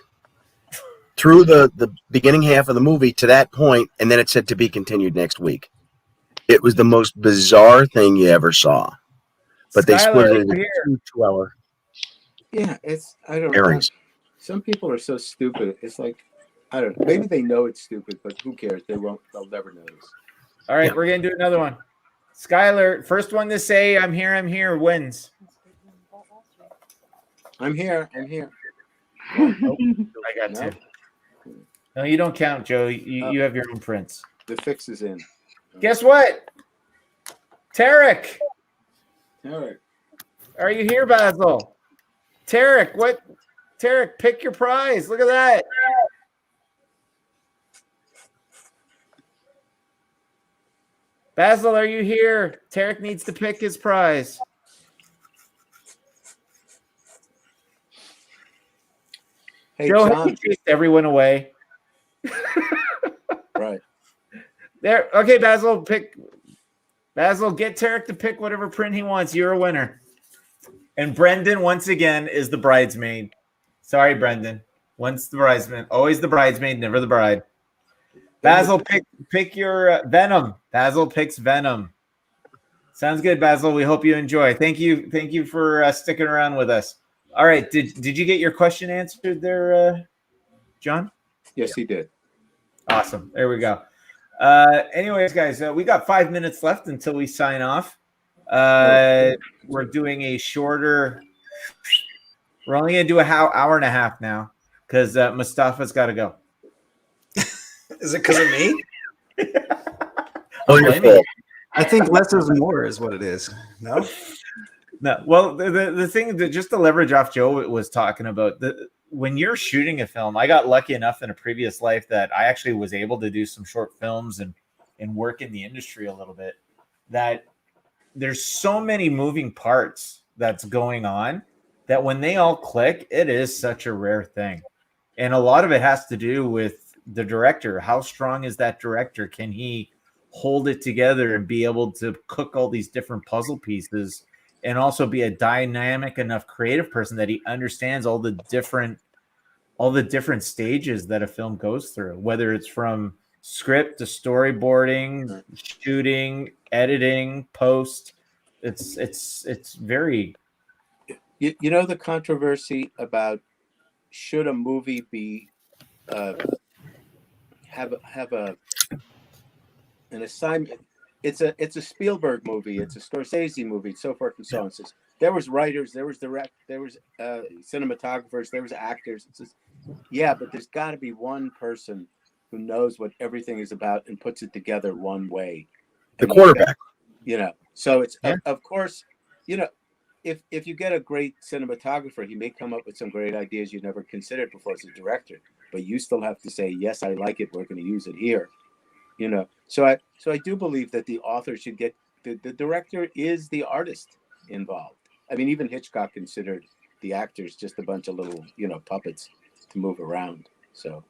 through the beginning half of the movie to that point, and then it said to be continued next week. It was the most bizarre thing you ever saw. But they split it into 2 2-hour. Yeah, I don't airings. know. Some people are so stupid. It's like, I don't know. Maybe they know it's stupid, but who cares? They'll never notice. All right, we're going to do another one. Skylar, first one to say I'm here wins. I'm here. I got 2. No, you don't count, Joe. You have your own prints. The fix is in. Guess what? Tarek. All right. Are you here, Basil? Tarek, what? Tarek, pick your prize. Look at that. Basil, are you here? Tarek needs to pick his prize. Hey, Joe, John. have you chased everyone away? Right. There. Okay, Basil, pick. Basil, get Tarek to pick whatever print he wants. You're a winner. And Brendan, once again, is the bridesmaid. Sorry, Brendan. Once the bridesmaid, always the bridesmaid, never the bride. Basil, pick your Venom. Basil picks Venom. Sounds good, Basil. We hope you enjoy. Thank you for sticking around with us. All right. Did you get your question answered there, John? Yes, he did. Awesome. There we go. Anyways, guys, we got 5 minutes left until we sign off. We're doing a shorter. We're only gonna do a hour and a half now because Mustafa's got to go. Is it because of me? Oh, you're full. I think less is more is what it is. No? No. Well, the thing that just to leverage off Joe was talking about, when you're shooting a film, I got lucky enough in a previous life that I actually was able to do some short films and work in the industry a little bit, that there's so many moving parts that's going on that when they all click, it is such a rare thing. And a lot of it has to do with the director. How strong is that director? Can he hold it together and be able to cook all these different puzzle pieces and also be a dynamic enough creative person that he understands all the different stages that a film goes through, whether it's from script to storyboarding, shooting, editing, post. It's very. You know the controversy about should a movie be have an assignment? It's a Spielberg movie, it's a Scorsese movie, so forth and so on. There was writers, there was cinematographers, there was actors. Yeah, but there's got to be one person who knows what everything is about and puts it together one way. The quarterback. So it's Yeah. of course, if you get a great cinematographer, he may come up with some great ideas you never considered before as a director, but you still have to say, yes, I like it. We're going to use it here. So I do believe that the author should get the director is the artist involved. I mean, even Hitchcock considered the actors just a bunch of little, puppets to move around. So,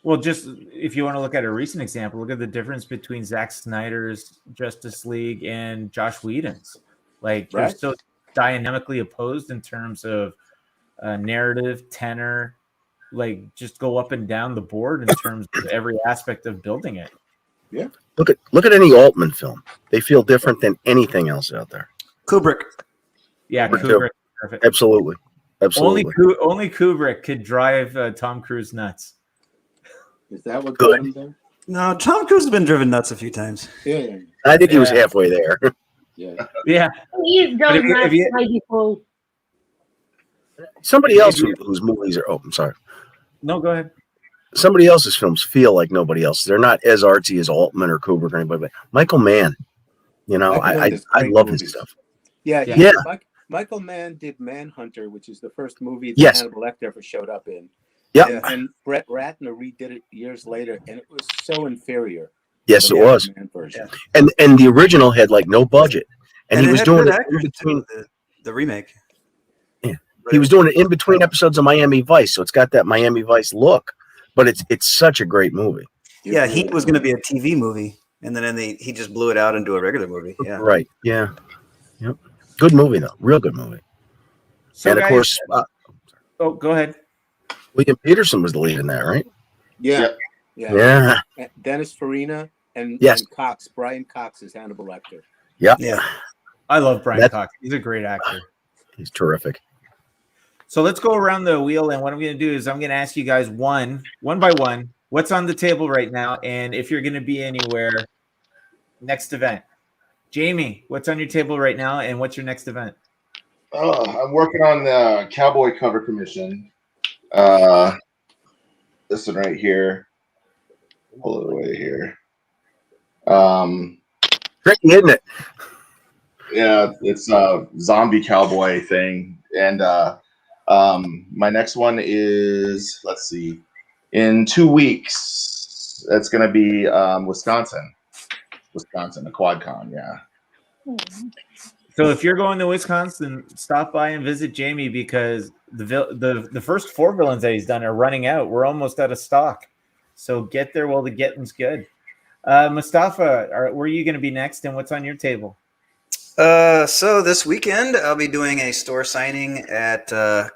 well, just if you want to look at a recent example, look at the difference between Zack Snyder's Justice League and Josh Whedon's. Like, they're Right. so dynamically opposed in terms of narrative, tenor, like just go up and down the board in terms of every aspect of building it. Yeah. Look at any Altman film. They feel different than anything else out there. Kubrick. Yeah, Kubrick Kubrick. Perfect. Absolutely. Absolutely. Only Kubrick could drive Tom Cruise nuts. Is that what Good. got him there? No, Tom Cruise has been driven nuts a few times. Yeah. I think he was Yeah. halfway there. Yeah. Yeah. He's But done if that you- by default. Somebody else whose movies are. Oh, I'm sorry. No, go ahead. Somebody else's films feel like nobody else. They're not as artsy as Altman or Kubrick or anybody. But Michael Mann, Michael Mann I does I great love movies. his stuff. Yeah. Yeah. Michael Mann did Manhunter, which is the first movie that Yes. Hannibal Lecter ever showed up in. Yep. And Brett Ratner redid it years later, and it was so inferior. Yes, to it the was. Mann version. And the original had like no budget, and he it was had doing good it in actors, between. too, the remake. Yeah. But He was doing it in between episodes of Miami Vice, so it's got that Miami Vice look. But it's such a great movie. Yeah, Heat was going to be a TV movie, and then he just blew it out into a regular movie. Yeah. Right. Yeah. Yep. Good movie though. Real good movie. So, And of guys, course, oh, go ahead. William Peterson was the lead in that, right? Yeah. Yeah. Dennis Farina and Yes. Cox. Brian Cox is Hannibal Lecter. Yeah. Yeah. I love Brian That's- Cox. He's a great actor. He's terrific. So let's go around the wheel, and what I'm going to do is I'm going to ask you guys one by one, what's on the table right now, and if you're going to be anywhere, next event. Jamie, what's on your table right now, and what's your next event? I'm working on the Cowboy cover commission. This one right here. Pull it away here. Tricky, isn't it? Yeah, it's a zombie cowboy thing. And my next one is, let's see, in 2 weeks. It's going to be Wisconsin, the QuadCon. Yeah. So if you're going to Wisconsin, stop by and visit Jamie because the first 4 villains that he's done are running out. We're almost out of stock. So get there while the getting's good. Mustafa, where are you going to be next, and what's on your table? So this weekend I'll be doing a store signing at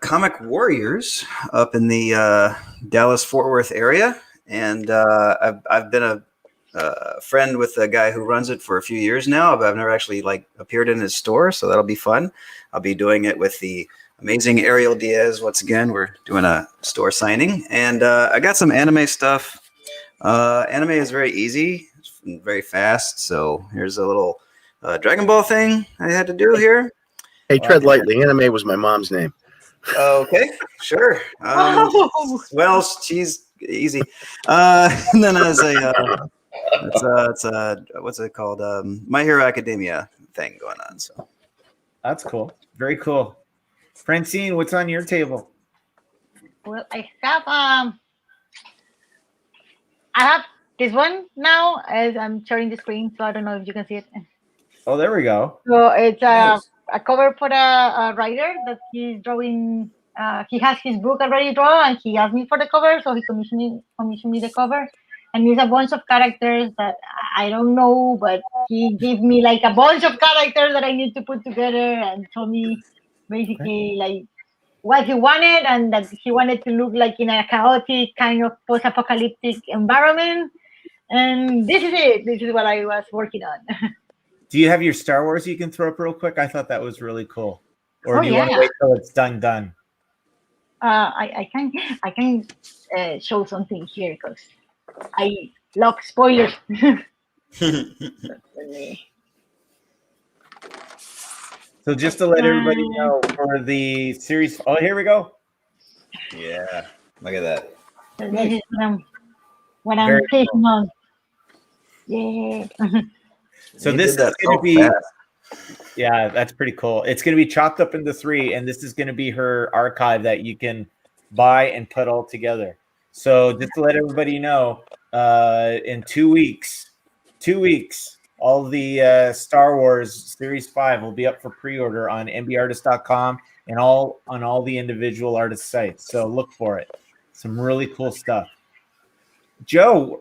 Comic Warriors up in the Dallas-Fort Worth area, and I've been a friend with the guy who runs it for a few years now, but I've never actually appeared in his store, so that'll be fun. I'll be doing it with the amazing Ariel Diaz. Once again, we're doing a store signing, and I got some anime stuff. Anime is very easy, very fast. So here's a little Dragon Ball thing I had to do here. Hey, tread lightly. Anime was my mom's name. Okay, sure. Oh. Well, she's easy. And then as it's what's it called? My Hero Academia thing going on. So That's cool. Very cool. Francine, what's on your table? Well, I have this one now as I'm sharing the screen, so I don't know if you can see it. Oh, there we go. So it's Nice. a cover for a writer that he's drawing. He has his book already drawn, and he asked me for the cover, so he commissioned me the cover. And it's a bunch of characters that I don't know, but he gave me like a bunch of characters that I need to put together, and told me basically like what he wanted, and that he wanted to look like in a chaotic kind of post-apocalyptic environment. And this is it. This is what I was working on. Do you have your Star Wars you can throw up real quick? I thought that was really cool. Or Oh, do you want to yeah. wait till it's done? I can show something here because I love spoilers. So just to let everybody know for the series. Oh, here we go. yeah. Look at that. So Nice. this is what I'm Very taking cool. on. Yeah. So You this did that is going to so be, fast. yeah, that's pretty cool. It's going to be chopped up into 3, and this is going to be her archive that you can buy and put all together. So just to let everybody know, in 2 weeks, all the Star Wars Series 5 will be up for pre-order on MBartist.com and on all the individual artist sites. So look for it. Some really cool stuff. Joe,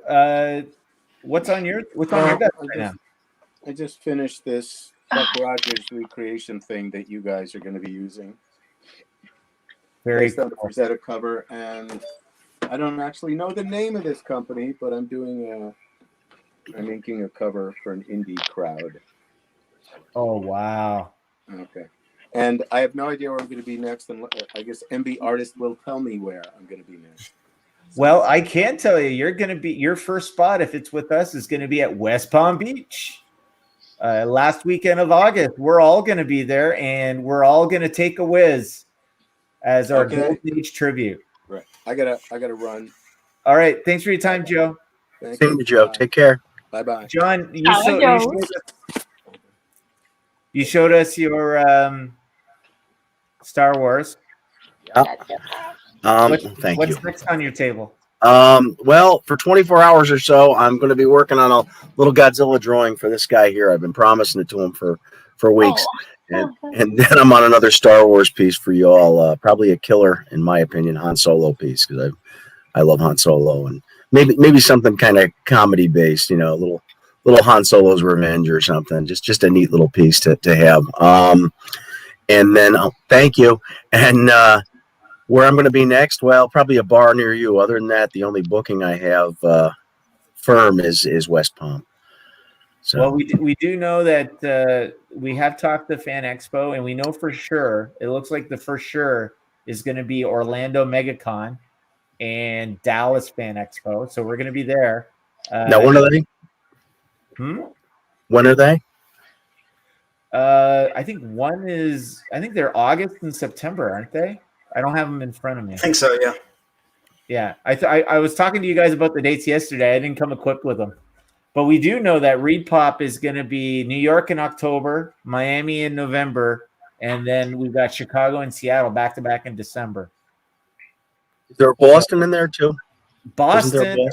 what's on your desk right now? I just finished this Buck Rogers recreation thing that you guys are going to be using. Very Based on the cool. Frazetta cover, and I don't actually know the name of this company, but I'm inking a cover for an indie crowd. Oh wow. Okay. And I have no idea where I'm going to be next, and I guess MBartist will tell me where I'm going to be next. Well, I can tell you, your first spot, if it's with us, is going to be at West Palm Beach. Last weekend of August, we're all going to be there, and we're all going to take a whiz as our Golden Age tribute. Right. I gotta run. All right. Thanks for your time, Joe. Thank Same to Joe. Bye. Take care. Bye. John, Joe. you showed us your Star Wars. Thank you. What's next on your table? Well, for 24 hours or so, I'm going to be working on a little Godzilla drawing for this guy here. I've been promising it to him for weeks. And then I'm on another Star Wars piece for you all. Probably a killer, in my opinion, Han Solo piece, because I love Han Solo, and maybe something kind of comedy based, a little Han Solo's Revenge or something. Just a neat little piece to have. And then thank you. And where I'm going to be next? Well, probably a bar near you. Other than that, the only booking I have firm is West Palm. So. Well, we do know that we have talked to Fan Expo, and we know for sure, it looks like the for sure is going to be Orlando MegaCon and Dallas Fan Expo. So we're going to be there. Now, when are they? When are they? I think they're August and September, aren't they? I don't have them in front of me. I think so, yeah. Yeah, I was talking to you guys about the dates yesterday. I didn't come equipped with them. But we do know that Reed Pop is going to be New York in October, Miami in November, and then we've got Chicago and Seattle back-to-back in December. Is there Boston in there too? Boston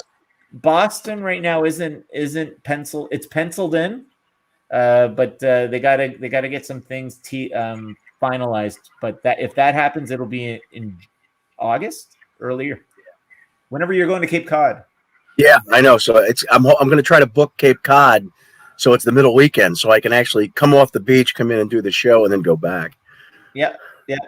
right now isn't penciled. It's penciled in, but they gotta get some things finalized. But if that happens, it'll be in August, earlier, whenever you're going to Cape Cod. Yeah, I know. So I'm going to try to book Cape Cod, so it's the middle weekend, so I can actually come off the beach, come in and do the show, and then go back. Yeah.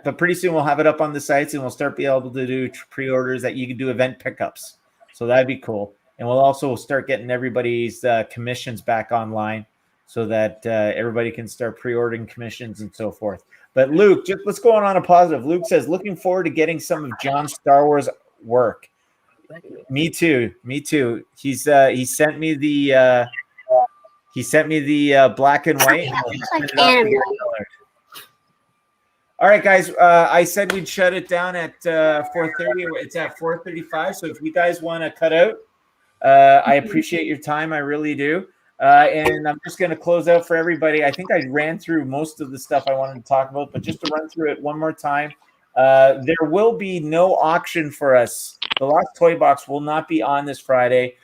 But pretty soon we'll have it up on the sites, and we'll start being able to do pre-orders that you can do event pickups. So that'd be cool. And we'll also start getting everybody's commissions back online, so that everybody can start pre-ordering commissions and so forth. But Luke, just let's go on a positive. Luke says, looking forward to getting some of John's Star Wars work. Me too. He sent me the black and white. All right, guys. I said we'd shut it down at 4:30. It's at 4:35. So if you guys want to cut out, I appreciate your time. I really do. And I'm just going to close out for everybody. I think I ran through most of the stuff I wanted to talk about, but just to run through it one more time. There will be no auction for us. The Lost Toy Box will not be on this Friday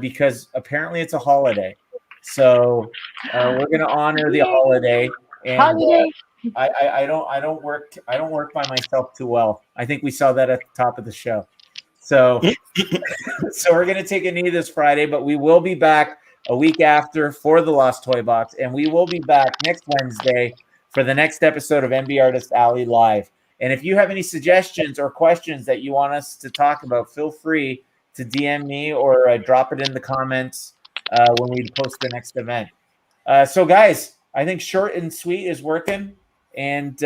because apparently it's a holiday. So we're going to honor the holiday. And I don't work by myself too well. I think we saw that at the top of the show. So we're going to take a knee this Friday, but we will be back a week after for the Lost Toy Box, and we will be back next Wednesday for the next episode of MBartist Alley Live. And if you have any suggestions or questions that you want us to talk about, feel free to DM me or drop it in the comments when we post the next event. So, guys, I think short and sweet is working. And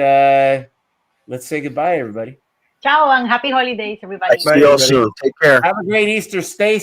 let's say goodbye, everybody. Ciao and happy holidays, everybody. See you all soon. Take care. Have a great Easter. Stay